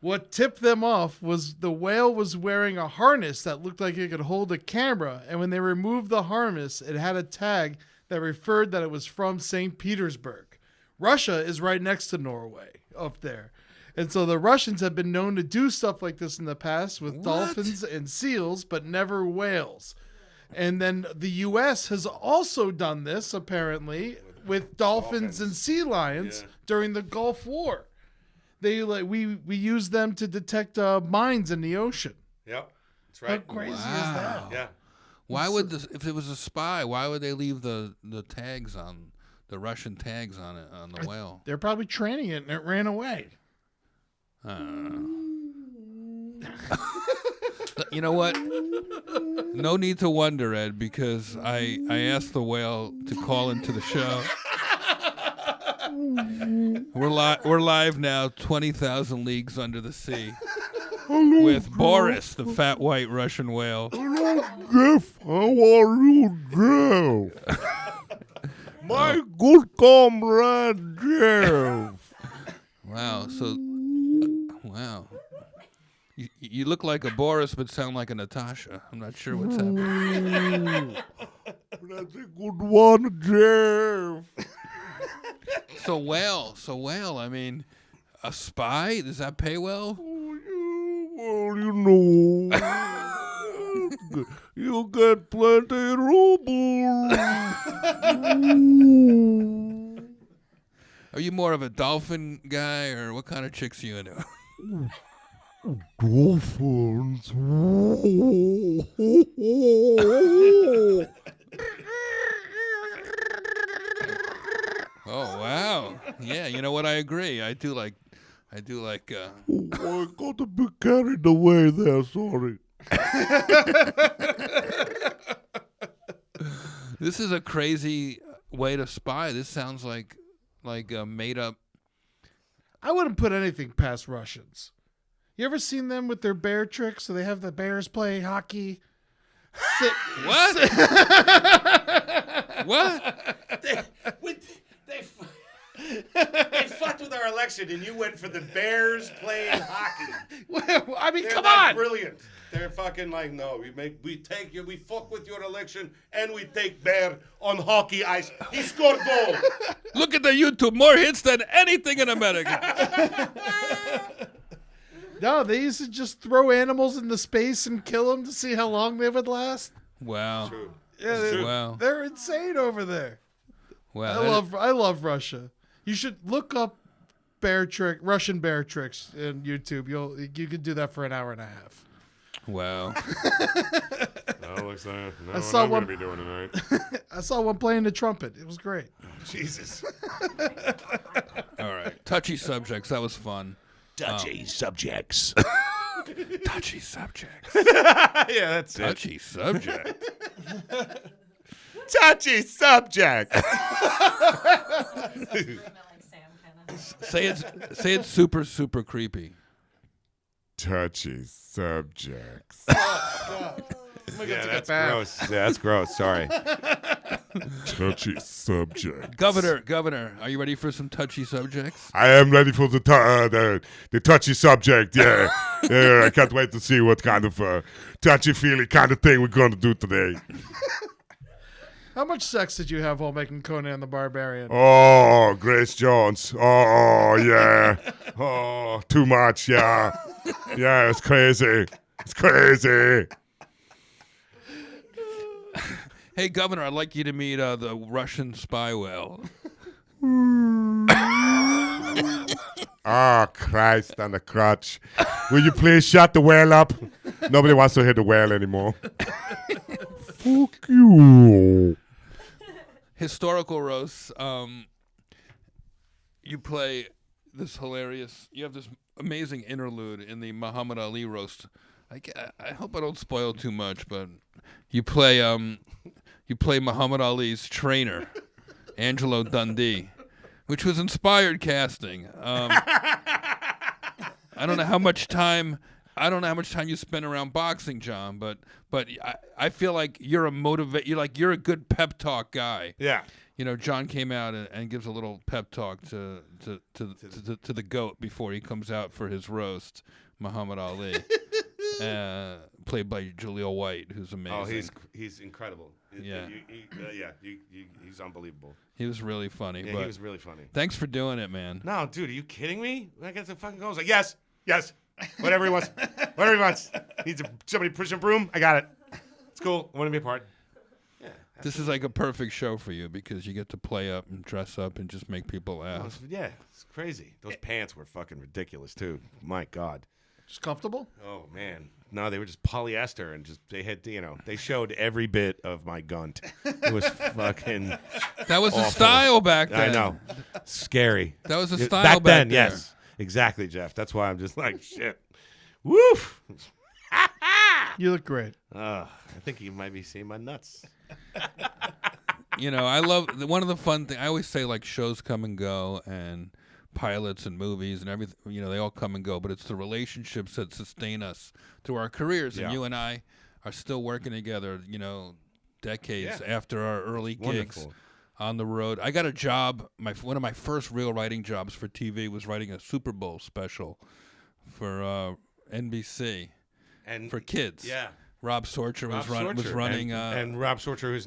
What tipped them off was the whale was wearing a harness that looked like it could hold a camera, and when they removed the harness, it had a tag that referred that it was from St. Petersburg. Russia is right next to Norway up there. And so the Russians have been known to do stuff like this in the past with dolphins and seals, but never whales. And then the U.S. has also done this, apparently, with dolphins and sea lions during the Gulf War. We use them to detect mines in the ocean. Yep. That's How right. crazy is Wow. that? Yeah. Why would this? If it was a spy, why would they leave the tags on the Russian tags on it on the whale? They're probably training it and it ran away. You know what? No need to wonder, Ed, because I asked the whale to call into the show. We're live now, 20,000 leagues under the sea, with Boris, the fat white Russian whale. Jeff, how are you, Jeff? My good comrade, Jeff. Wow. So, wow. You look like a Boris, but sound like a Natasha. I'm not sure what's happening. That's a good one, Jeff. So whale. I mean, a spy? Does that pay well? Well, you know, you get plenty rubles. Are you more of a dolphin guy, or what kind of chicks you into? Dolphins. Oh wow, yeah. You know what? I agree. I do like. I got a bit carried away there, sorry. This is a crazy way to spy. This sounds like a made up. I wouldn't put anything past Russians. You ever seen them with their bear tricks? So they have the bears play hockey. What? What? They fucked with our election, and you went for the Bears playing hockey. I mean, They're come like on. brilliant. They're fucking like, no, we fuck with your election, and we take Bear on hockey ice. He scored goal. Look at the YouTube. More hits than anything in America. No, they used to just throw animals into space and kill them to see how long they would last. Wow. Yeah, Wow. they're insane over there. Wow. I love Russia. You should look up Russian bear tricks in YouTube. You could do that for an hour and a half. Wow. That looks like I saw I'm one. going to be doing tonight. I saw one playing the trumpet. It was great. Jesus. All right. Touchy subjects. That was fun. Touchy subjects. Touchy subjects. Yeah, that's it. Touchy subject. Touchy subjects. Say it's super, super creepy. Touchy subjects. Yeah, that's gross. Yeah, that's gross. Sorry. Touchy subject. Governor, are you ready for some touchy subjects? I am ready for the touchy subject. Yeah, yeah. I can't wait to see what kind of touchy feely kind of thing we're going to do today. How much sex did you have while making Conan the Barbarian? Oh, Grace Jones. Oh, yeah. Oh, too much. Yeah, yeah. It's crazy. It's crazy. Hey, Governor, I'd like you to meet the Russian spy whale. Oh, Christ on the crutch. Will you please shut the whale up? Nobody wants to hear the whale anymore. Fuck you. Historical roasts. You play this hilarious. You have this amazing interlude in the Muhammad Ali roast. I hope I don't spoil too much, but you play Muhammad Ali's trainer, Angelo Dundee, which was inspired casting. I don't know how much time you spend around boxing, John, but I feel like you're a good pep talk guy. Yeah. You know, John came out and gives a little pep talk to the GOAT before he comes out for his roast, Muhammad Ali, played by Jaleel White, who's amazing. Oh, he's incredible. Yeah. He's unbelievable. He was really funny. Yeah, but he was really funny. Thanks for doing it, man. No, dude, are you kidding me? I got the fucking goals. Like, yes, whatever he wants, whatever he wants. Needs somebody push a broom. I got it. It's cool. I want to be a part. Yeah. This is like a perfect show for you because you get to play up and dress up and just make people laugh. Yeah, it's crazy. Those pants were fucking ridiculous too. My God. Just comfortable? Oh man. No, they were just polyester and they showed every bit of my gunt. It was fucking That was the awful. style back then. I know. Scary. That was the style back then, there. yes. Exactly, Jeff. That's why I'm just like, shit. Woof. You look great. I think you might be seeing my nuts. You know, I love one of the fun things. I always say like shows come and go, and pilots and movies and everything. You know, they all come and go, but it's the relationships that sustain us through our careers. And Yeah. you and I are still working together. You know, decades after our early gigs Wonderful. on the road. I got a job. One of my first real writing jobs for TV was writing a Super Bowl special for NBC And for kids. yeah. Rob Sorcher was Sorcher. running. And Rob Sorcher, who's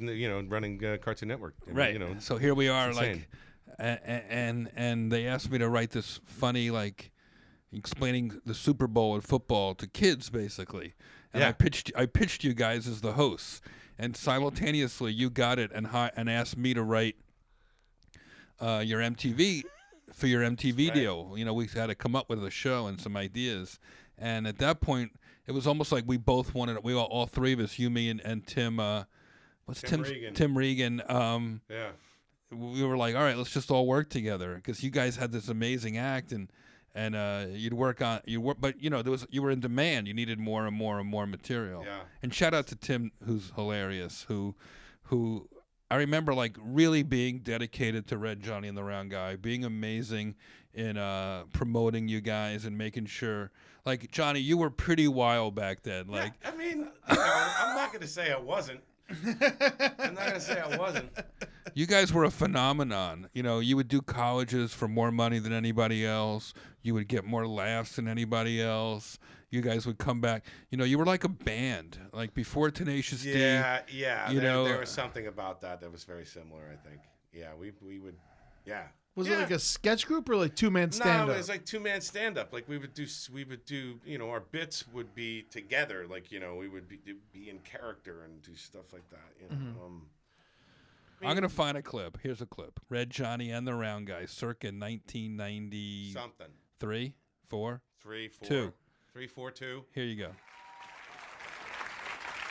running Cartoon Network. And, Right. So here we are, it's like, insane. and they asked me to write this funny, like, explaining the Super Bowl and football to kids, basically. And Yeah. I pitched you guys as the hosts, and simultaneously you got it and asked me to write your MTV for your MTV deal. You know, we had to come up with a show and some ideas, and at that point, it was almost like we both wanted it. We all three of us, you, me, and Tim. Tim Regan. Tim Regan. Yeah. We were like, all right, let's just all work together, because you guys had this amazing act, and you'd work, but you were in demand. You needed more and more and more material. Yeah. And shout out to Tim, who's hilarious, who I remember like really being dedicated to Red Johnny and the Round Guy, being amazing in promoting you guys and making sure. Like, Johnny, you were pretty wild back then. Like, I mean, I'm not going to say I wasn't. I'm not going to say I wasn't. you guys were a phenomenon. You know, you would do colleges for more money than anybody else. You would get more laughs than anybody else. You guys would come back. You know, you were like a band. Like before Tenacious D. Yeah. There was something about that was very similar, I think. Yeah, we would, yeah. Was it like a sketch group or like two-man stand-up? No, it was like two-man stand-up. Like we would do, our bits would be together. Like, we would be in character and do stuff like that. I'm going to find a clip. Here's a clip. Red Johnny and the Round Guy, circa 1990. Something. 3, 4? 3, 4. 2. 3, 4, 2. Here you go.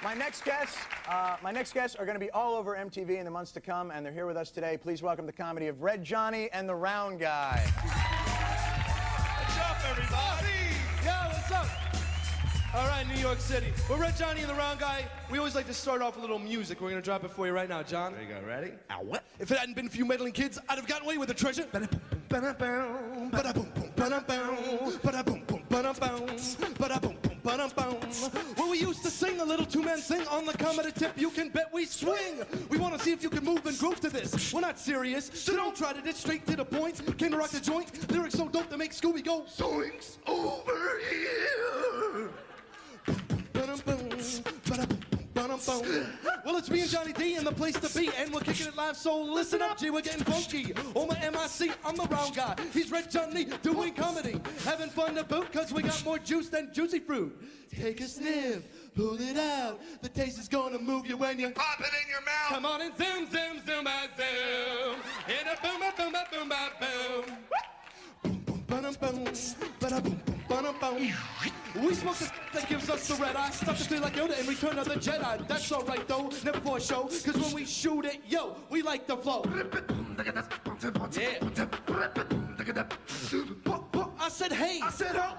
My next guests are going to be all over MTV in the months to come, and they're here with us today. Please welcome the comedy of Red Johnny and the Round Guy. What's up, everybody? Yeah, what's up? All right, New York City. We're Red Johnny and the Round Guy. We always like to start off with a little music. We're going to drop it for you right now, John. There you go. Ready? Ow, what? If it hadn't been for you meddling kids, I'd have gotten away with the treasure. Well, we used to sing a little two-man sing on the comedy tip. You can bet we swing. We want to see if you can move and groove to this. We're not serious, so don't try to ditch, straight to the point. Came to rock the joint. Lyrics so dope to make Scooby go. Zoinks over here. Well, it's me and Johnny D in the place to be, and we're kicking it live, so listen up, G, we're getting funky. On my MIC, I'm the Round Guy. He's Red Johnny, doing comedy. Having fun to boot, cause we got more juice than juicy fruit. Take a sniff, pull it out. The taste is gonna move you when you pop it in your mouth. Come on and zoom, zoom, zoom, zoom. In a boom, a boom, a boom, a boom. Boom, boom, ba-dum, boom, ba-da, boom, boom, ba-dum, boom. We smoke the that gives us the red eye. Stuff to feel like Yoda in Return of the Jedi. That's alright though, never for a show. Cause when we shoot it, yo, we like the flow. Yeah. I said, hey,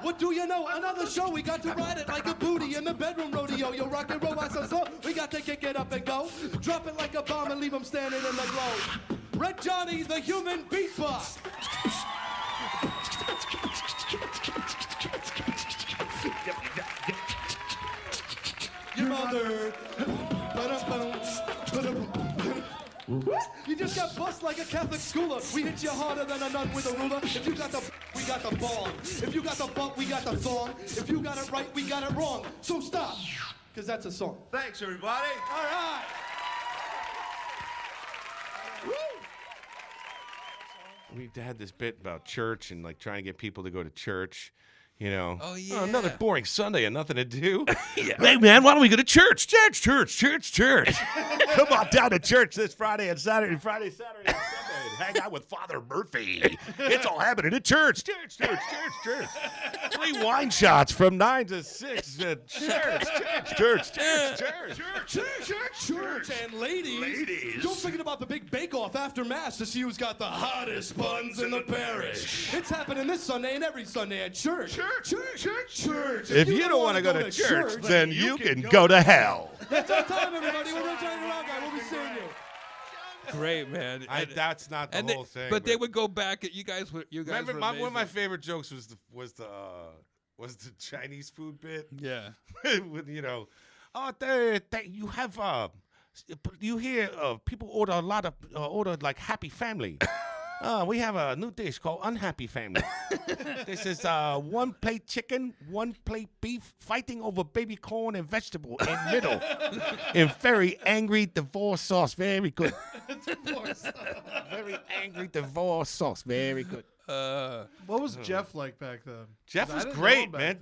what do you know? Another show, we got to ride it like a booty in the bedroom rodeo. Yo, rock and roll, I so slow. We got to kick it up and go. Drop it like a bomb and leave them standing in the glow. Red Johnny, the human beatbox. Your mother. You just got bust like a Catholic schooler. We hit you harder than a nun with a ruler. If you got the we got the ball. If you got the bump, we got the thong. If you got it right, we got it wrong. So stop, because that's a song. Thanks, everybody. All right. We had this bit about church and like trying to get people to go to church. Oh, yeah. Another boring Sunday and nothing to do. Hey, man, why don't we go to church? Church. Come on down to church this Friday and Saturday, and Sunday, and hang out with Father Murphy. It's all happening at church. Church. 3 wine shots from 9 to 6. Church. And ladies, don't forget about the big bake-off after Mass to see who's got the hottest buns in the parish. It's happening this Sunday and every Sunday at church. Church. If you don't want to go to church, then you can go to hell. That's our time, everybody. We're Red Johnny Round Guy. We'll be seeing you. Great, man. That's not the whole thing. But they would go back at you guys. Remember, were one of my amazing. favorite jokes was the Chinese food bit. Yeah. With, you have you hear people order a lot of order like Happy Family. We have a new dish called Unhappy Family. This is 1 plate chicken, 1 plate beef, fighting over baby corn and vegetable in middle. In very angry divorce sauce. Very good. Very angry divorce sauce. Very good. What was Jeff like back then? Jeff 'Cause I was didn't know great, him back man. then.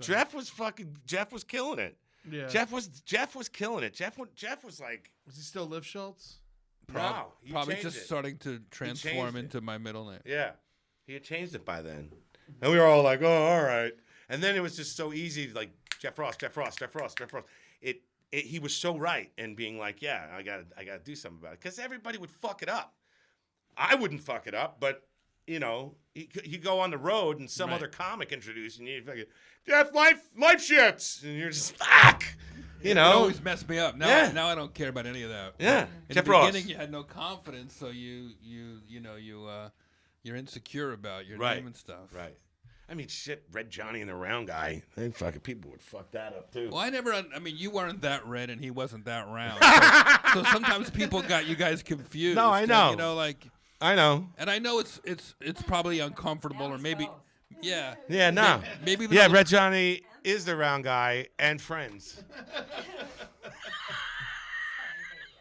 Jeff was killing it. Yeah. Jeff was killing it. Jeff was like, Was he still Liv Schultz? no, he Probably changed just it. starting to transform changed it. into my middle name. Yeah, he had changed it by then, and we were all like, "Oh, all right." And then it was just so easy, like Jeff Ross. He was so right in being like, "Yeah, I got to do something about it," because everybody would fuck it up. I wouldn't fuck it up, but you know, you go on the road and some other comic introducing you, fucking Jeff life shits, and you're just fuck. You know, It always messed me up. Now, now I don't care about any of that. Yeah, In Jeff the Ross. beginning, you had no confidence, so you're insecure about your Right. name and stuff. Right. I mean, shit, Red Johnny and the Round Guy. They fucking people would fuck that up too. Well, I mean, you weren't that red and he wasn't that round. So sometimes people got you guys confused. No, I and, know. you know, like, I know. and I know it's probably uncomfortable, or maybe, yeah. Yeah, no. Maybe Yeah, those- Red Johnny is the Round Guy and friends.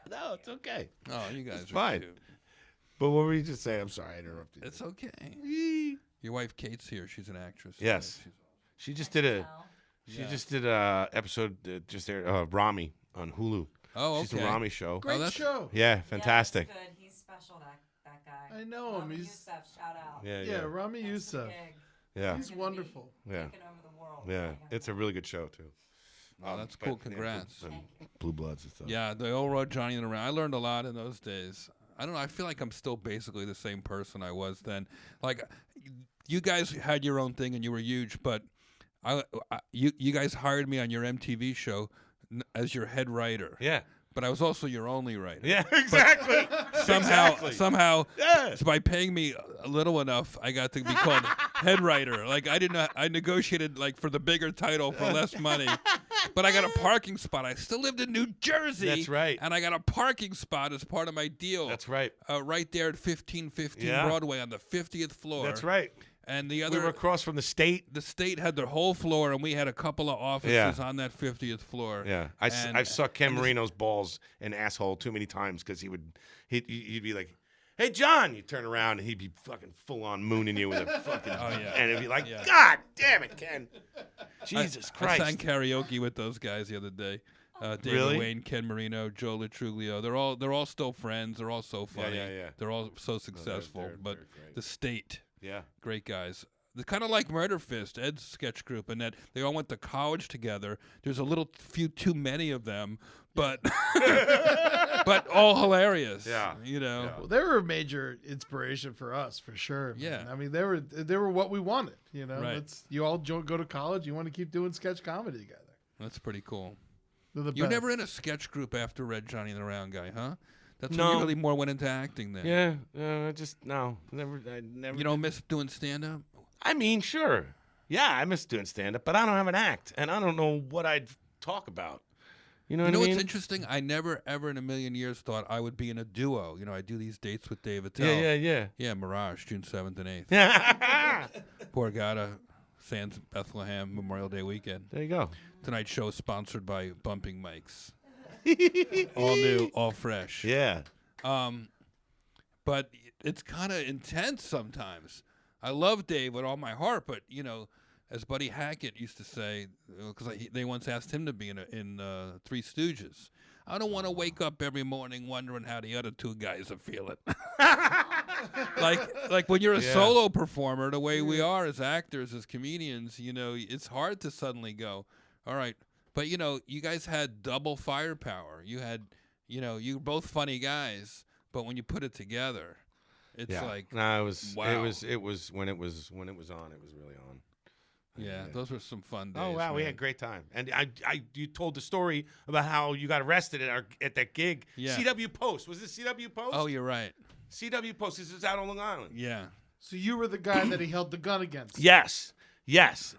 No, it's okay. Oh, you guys It's are fine. cute. But what were you just saying? I'm sorry, I interrupted you. It's okay. Your wife Kate's here. She's an actress. Yes. She's- She just did a episode just there, Rami on Hulu. Oh, She's the okay. Rami show. Great that's- show. Yeah, fantastic. Yeah, he's good. He's special, that guy. I know him. Rami He's Youssef, shout out. yeah, Rami Youssef. Big. Yeah. He's wonderful. Yeah. Taking over the world. Yeah. It's a really good show too. Oh, that's cool. Congrats. And Blue Bloods and stuff. Yeah, the old road Johnny and around. I learned a lot in those days. I don't know. I feel like I'm still basically the same person I was then. Like, you guys had your own thing and you were huge, but you guys hired me on your MTV show as your head writer. Yeah. But I was also your only writer. Yeah, exactly. Somehow, Yeah. by paying me a little enough, I got to be called head writer. Like, I didn't know, I negotiated like for the bigger title for less money, but I got a parking spot. I still lived in New Jersey. That's right. And I got a parking spot as part of my deal. That's right. Right there at 1515 Yeah. Broadway on the 50th floor. That's right. And the We other, were across from the state. the state had their whole floor, and we had a couple of offices on that 50th floor. Yeah, And- I sucked Ken Marino's balls and asshole too many times because he'd be like, "Hey John," you turn around and he'd be fucking full on mooning you with a fucking, and it'd be like, Yeah. "God damn it, Ken, Jesus I Christ." sang karaoke with those guys the other day. David Really? Wayne, Ken Marino, Joe Latruglio. They're all still friends. They're all so funny. yeah. They're all so successful. they're but great. the state, Yeah, great guys. They're kind of like Murder Fist, Ed's sketch group, in that they all went to college together. There's a few too many of them, but but all hilarious. Yeah. You know. Well, they were a major inspiration for us, for sure. man. Yeah. I mean, they were what we wanted. You know, Right. you all go to college. You want to keep doing sketch comedy together. That's pretty cool. They're the You were best. never in a sketch group after Red Johnny and the Round Guy, huh? That's when No. you really more went into acting then. yeah. I just no, never. I never. You don't miss doing stand-up? I mean, sure. Yeah, I miss doing stand up, but I don't have an act, and I don't know what I'd talk about. You know You what know I mean? what's interesting? I never, ever in a million years thought I would be in a duo. You know, I do these dates with Dave Attell. Yeah. Yeah, Mirage, June 7th and 8th. Yeah. Borgata, Sands, Bethlehem, Memorial Day weekend. There you go. Tonight's show is sponsored by Bumping Mics. All new, all fresh. Yeah. But it's kind of intense sometimes. I love Dave with all my heart, but, you know, as Buddy Hackett used to say, because they once asked him to be in Three Stooges, I don't want to wake up every morning wondering how the other two guys are feeling. like when you're a solo performer, the way we are as actors, as comedians, you know, it's hard to suddenly go, all right. But, you know, you guys had double firepower. You had, you know, you were both funny guys, but when you put it together, it's like, no, it was wow. it was when it was on, it was really on. yeah, those were some fun days. Oh wow, we man. had a great time. And you told the story about how you got arrested at that gig. Yeah. CW Post. Was it CW Post? Oh, you're right. CW Post. This is out on Long Island. Yeah. So you were the guy that he held the gun against. Yes.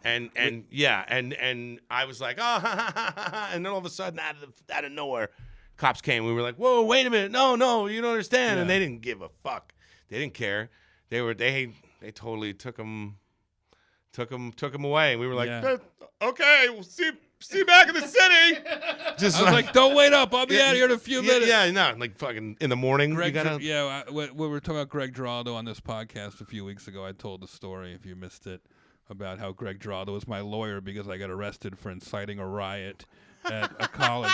And I was like, oh, and then all of a sudden, out of nowhere, cops came. We were like, whoa, wait a minute, no, you don't understand. And they didn't give a fuck. They didn't care. they totally took him away, and we were like, Yeah. okay, we'll see you back in the city. Just I was like, don't wait up. I'll be out of here in a few minutes. Yeah, no, like fucking in the morning. Greg, you gotta, we were talking about Greg Giraldo on this podcast a few weeks ago. I told the story, if you missed it, about how Greg Giraldo was my lawyer because I got arrested for inciting a riot at a college,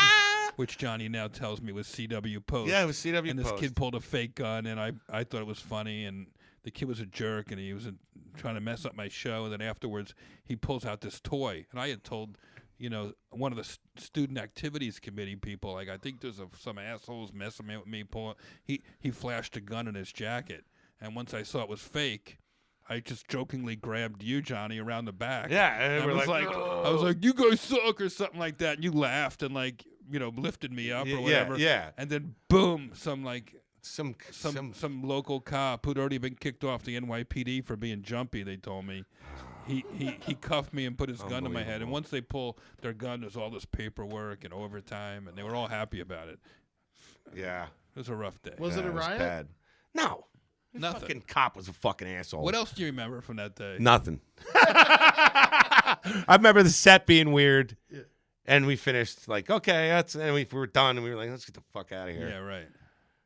which Johnny now tells me was CW Post. Yeah, it was CW and Post. this kid pulled a fake gun, and I thought it was funny, and the kid was a jerk, and he was trying to mess up my show. And then afterwards, he pulls out this toy, and I had told, one of the student activities committee people, like, I think there's some assholes messing with me. He flashed a gun in his jacket, and once I saw it was fake, I just jokingly grabbed you, Johnny, around the back. Yeah, and I we're was like, I was like, you guys suck or something like that, and you laughed and lifted me up or whatever. Yeah. And then boom, some local cop who'd already been kicked off the NYPD for being jumpy, they told me. He cuffed me and put his gun to my head. And once they pull their gun, there's all this paperwork and overtime, and they were all happy about it. Yeah. It was a rough day. Was it a riot? Bad. No. The Nothing. fucking cop was a fucking asshole. What else do you remember from that day? Nothing. I remember the set being weird, and we finished like, okay, and we were done, and we were like, let's get the fuck out of here. Yeah, right.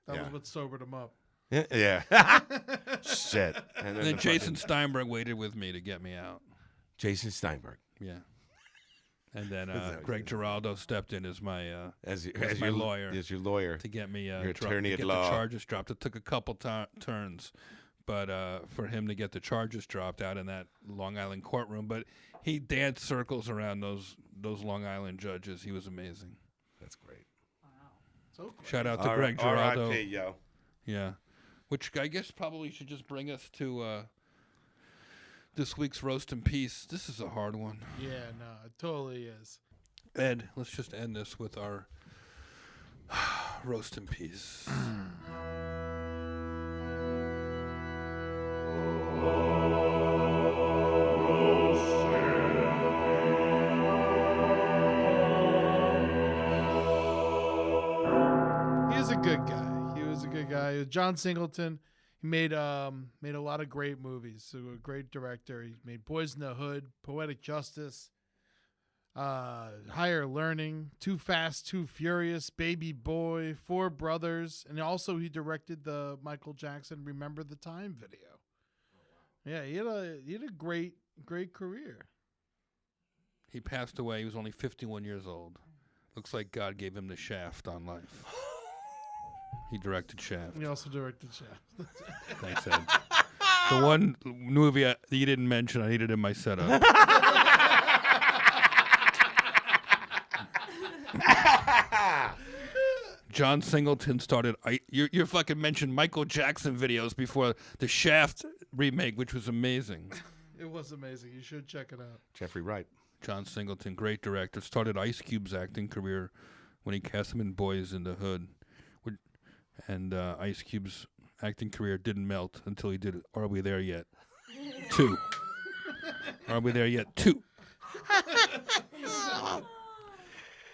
That was what sobered him up. Yeah. Shit. And then Jason Steinberg waited with me to get me out. Jason Steinberg. Yeah. And then Greg Giraldo stepped in as my as my your lawyer. As your lawyer. To get me your attorney to at get law. the charges dropped. It took a couple turns, but for him to get the charges dropped out in that Long Island courtroom. But he danced circles around those Long Island judges. He was amazing. That's great. So Shout out to Greg Giraldo. R.I.P., yo. Yeah, which I guess probably should just bring us to this week's Roast in Peace. This is a hard one. Yeah, no, it totally is. Ed, let's just end this with our Roast in Peace. He's a good guy. He was a good guy. John Singleton. He made a lot of great movies. So a great director. He made Boys in the Hood, Poetic Justice, Higher Learning, Too Fast, Too Furious, Baby Boy, Four Brothers, and also he directed the Michael Jackson Remember the Time video. Yeah, he had a great career. He passed away. He was only 51 years old. Looks like God gave him the shaft on life. He directed Shaft. He also directed Shaft. Thanks, Ed. The one movie that you didn't mention, I needed in my setup. John Singleton started. You fucking mentioned Michael Jackson videos before the Shaft remake, which was amazing. It was amazing. You should check it out. Jeffrey Wright. John Singleton, great director, started Ice Cube's acting career when he cast him in Boys in the Hood. And Ice Cube's acting career didn't melt until he did Are We There Yet? 2. Are We There Yet? 2.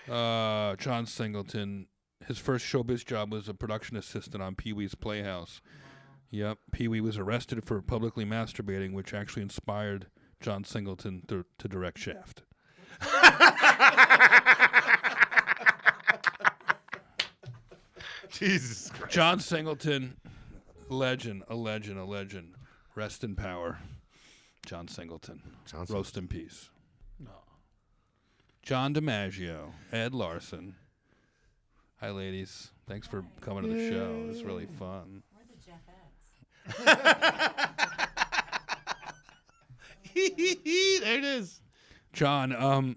John Singleton, his first showbiz job was a production assistant on Pee-wee's Playhouse. Yep, Pee-wee was arrested for publicly masturbating, which actually inspired John Singleton to direct Shaft. Jesus Christ. John Singleton, a legend. Rest in power. John Singleton. Roast in peace. No. John DiMaggio, Ed Larson. Hi, ladies. Thanks for coming to the show. It was really fun. Where the Jeff Eds? There it is. John,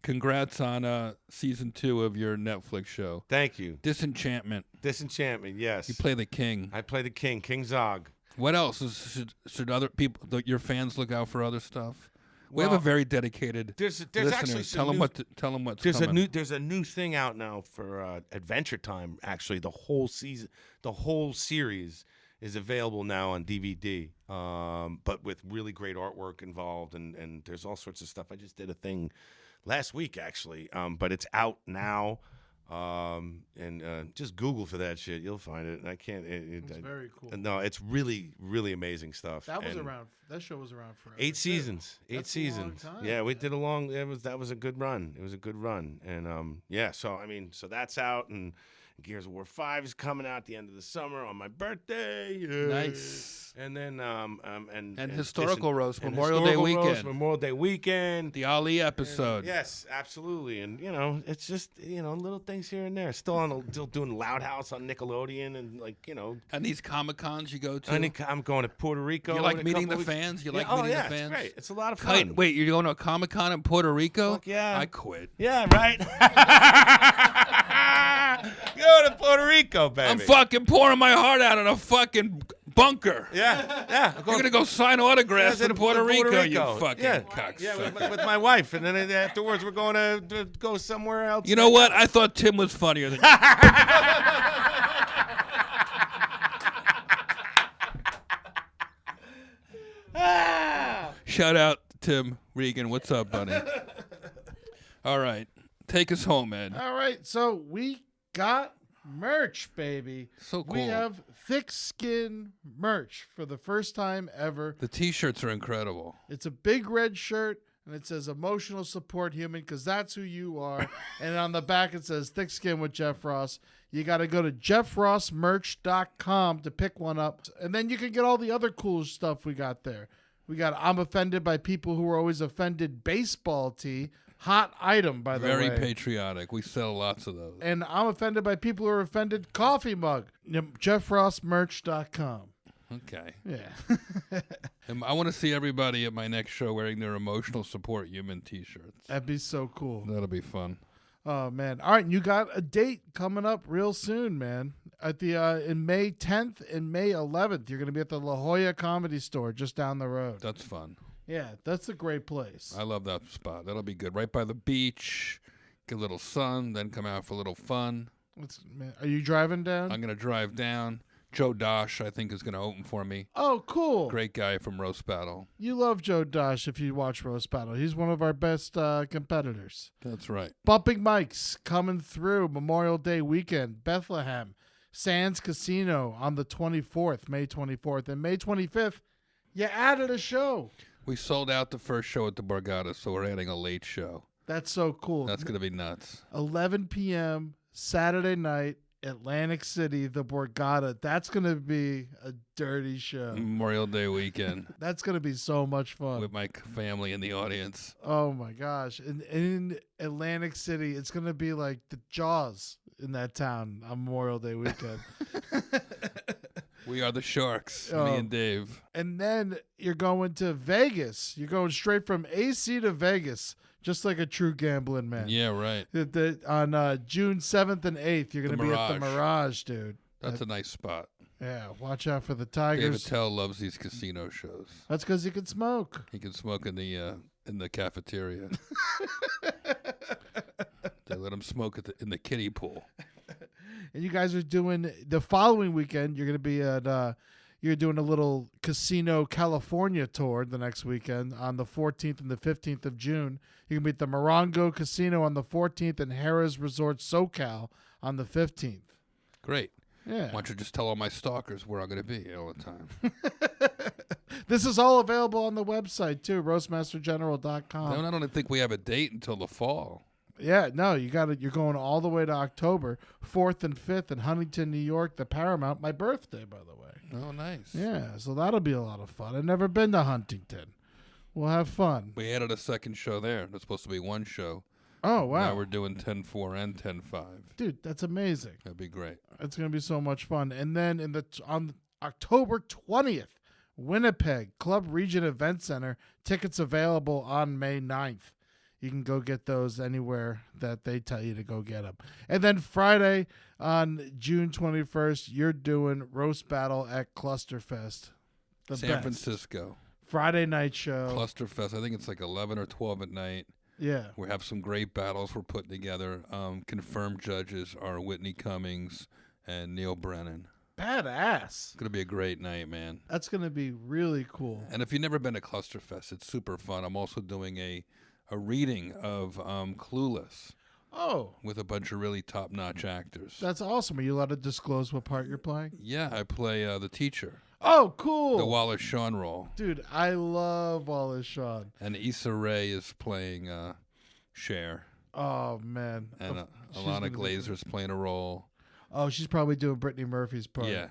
congrats on season 2 of your Netflix show. Thank you. Disenchantment. Disenchantment, yes. You play the king. I play the king, King Zog. What else? Should other people, your fans, look out for other stuff? We have Well, a very dedicated There's listeners. actually Tell them what's there's coming. there's a new thing out now for Adventure Time. Actually, the whole season, the whole series is available now on DVD. But with really great artwork involved, and there's all sorts of stuff. I just did a thing last week actually, but it's out now. And just Google for that shit. You'll find it. I can't. It's very cool. No, it's really, really amazing stuff. That was And around. That show was around forever. 8 seasons. Eight That's a long seasons. time, Yeah, we man. did a long. That was a good run. It was a good run. And yeah. So I mean, so that's out, and Gears of War 5 is coming out at the end of the summer on my birthday. Yeah. Nice. And then and Historical Roast, and Memorial Day Historical Roast, weekend. Memorial Day weekend. The Ali episode. Yes, absolutely. And it's just little things here and there. Still doing Loud House on Nickelodeon, and And these Comic Cons you go to. I'm going to Puerto Rico. You like in a meeting couple the weeks. fans? You Yeah, like oh, meeting yeah, the fans? It's great. It's a lot of fun. Wait, you're going to a Comic Con in Puerto Rico? Fuck yeah. I quit. Yeah, right. Go to Puerto Rico, baby. I'm fucking pouring my heart out in a fucking bunker. Yeah. You're gonna go sign autographs Yeah, in Puerto Rico, you fucking yeah. cocksucker. Yeah, with my wife, and then afterwards we're going to go somewhere else. You know what? I thought Tim was funnier than you. Shout out to Tim Regan. What's up, buddy? All right. Take us home, Ed. All right, so we got merch, baby. So cool. We have thick skin merch for the first time ever. The T-shirts are incredible. It's a big red shirt, and it says emotional support human, because that's who you are. And on the back it says thick skin with Jeff Ross. You got to go to jeffrossmerch.com to pick one up. And then you can get all the other cool stuff we got there. We got I'm offended by people who are always offended baseball tee. Hot item, by the way. Very patriotic. We sell lots of those. And I'm offended by people who are offended coffee mug. jeffrossmerch.com. Okay. Yeah. And I want to see everybody at my next show wearing their emotional support human T-shirts. That'd be so cool. That'll be fun. Oh man! All right, you got a date coming up real soon, man. At the in May 10th and May 11th, you're going to be at the La Jolla Comedy Store just down the road. That's fun. Yeah, that's a great place. I love that spot. That'll be good. Right by the beach. Get a little sun, then come out for a little fun. Are you driving down? I'm going to drive down. Joe Dosh, I think, is going to open for me. Oh, cool. Great guy from Roast Battle. You love Joe Dosh if you watch Roast Battle. He's one of our best competitors. That's right. Bumping Mics coming through Memorial Day weekend, Bethlehem. Sands Casino on the 24th, May 24th. And May 25th, you added a show. We sold out the first show at the Borgata, so we're adding a late show. That's so cool. That's going to be nuts. 11 p.m. Saturday night, Atlantic City, the Borgata. That's going to be a dirty show. Memorial Day weekend. That's going to be so much fun. With my family in the audience. Oh, my gosh. In Atlantic City, it's going to be like the Jaws in that town on Memorial Day weekend. We are the Sharks, me and Dave. And then you're going to Vegas. You're going straight from AC to Vegas, just like a true gambling man. Yeah, right. On June 7th and 8th, you're going to be at the Mirage, dude. That's a nice spot. Yeah, watch out for the Tigers. David Tell loves these casino shows. That's because he can smoke. He can smoke in the cafeteria. They let him smoke in the kiddie pool. And you guys are doing the following weekend. You're going to be at you're doing a little Casino California tour the next weekend on the 14th and the 15th of June. You're going to be at the Morongo Casino on the 14th and Harrah's Resort SoCal on the 15th. Great. Yeah. Why don't you just tell all my stalkers where I'm going to be all the time? This is all available on the website too, roastmastergeneral.com. I don't think we have a date until the fall. Yeah, no, you got it. You're going all the way to October 4th and 5th in Huntington, New York, the Paramount. My birthday, by the way. Oh, nice. Yeah, so that'll be a lot of fun. I've never been to Huntington. We'll have fun. We added a second show there. There's supposed to be one show. Oh, wow. Now we're doing 10-4 and 10-5. Dude, that's amazing. That'd be great. It's going to be so much fun. And then on October 20th, Winnipeg Club Region Event Center. Tickets available on May 9th. You can go get those anywhere that they tell you to go get them. And then Friday on June 21st, you're doing Roast Battle at Clusterfest. San Francisco. Friday night show. Clusterfest. I think it's like 11 or 12 at night. Yeah. We have some great battles we're putting together. Confirmed judges are Whitney Cummings and Neil Brennan. Badass. It's going to be a great night, man. That's going to be really cool. And if you've never been to Clusterfest, it's super fun. I'm also doing a reading of Clueless. Oh, with a bunch of really top-notch actors. that's awesome. Are you allowed to disclose what part you're playing? Yeah, I play the teacher, Oh, cool. the Wallace Shawn role. Dude, I love Wallace Shawn. And Issa Rae is playing Cher. Oh, man. And She's Alana gonna be- Glazer's playing a role. Oh, she's probably doing Brittany Murphy's part. Yeah.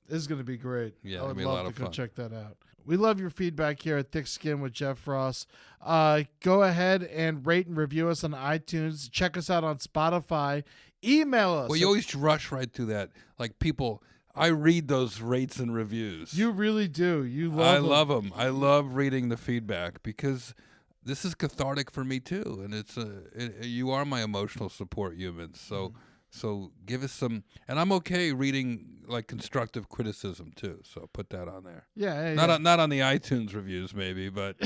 This is going to be great. Yeah, I it'll would be a love lot to of go fun. check that out. We love your feedback here at Thick Skin with Jeff Ross. Go ahead and rate and review us on iTunes. Check us out on Spotify. Email us. Well, you always rush right to that. Like people, I read those rates and reviews. You really do. You love I them. love them. I love reading the feedback because this is cathartic for me too, and you are my emotional support human. So give us some, and I'm okay reading like constructive criticism too. So put that on there. Yeah. Not on the iTunes reviews maybe, but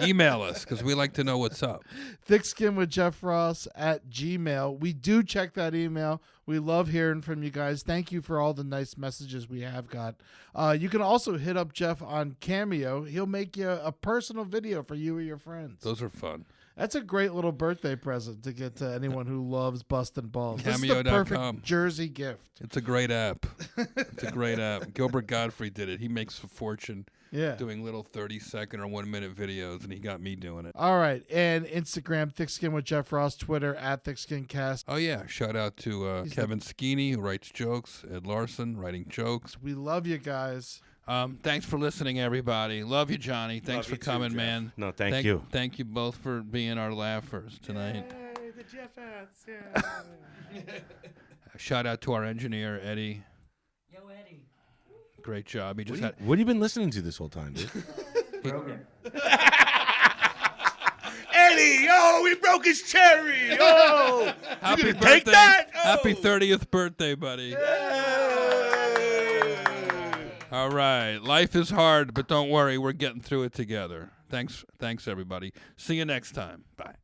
email us because we like to know what's up. Thickskin with Jeff Ross at Gmail. We do check that email. We love hearing from you guys. Thank you for all the nice messages we have got. You can also hit up Jeff on Cameo. He'll make you a personal video for you or your friends. Those are fun. That's a great little birthday present to get to anyone who loves busting balls. This is the Cameo.com. perfect Jersey gift. It's a great app. It's a great app. Gilbert Godfrey did it. He makes a fortune doing little 30-second or 1-minute videos, and he got me doing it. All right. And Instagram, Thickskin with Jeff Ross. Twitter, at ThickSkinCast. Oh, yeah. Shout out to Kevin Skeeney, who writes jokes. Ed Larson, writing jokes. We love you guys. Thanks for listening, everybody. Love you, Johnny. Thanks Love for you too, coming, Jeff. man. No, thank you. Thank you both for being our laughers tonight. Yay, the Jeff hats. Yeah. Shout out to our engineer, Eddie. Yo, Eddie. Great job. He just What have you been listening to this whole time, dude? Eddie, oh, he broke his cherry. Oh, Happy you gonna birthday. take that? Oh. Happy 30th birthday, buddy. All right. Life is hard, but don't worry. We're getting through it together. Thanks, everybody. See you next time. Bye.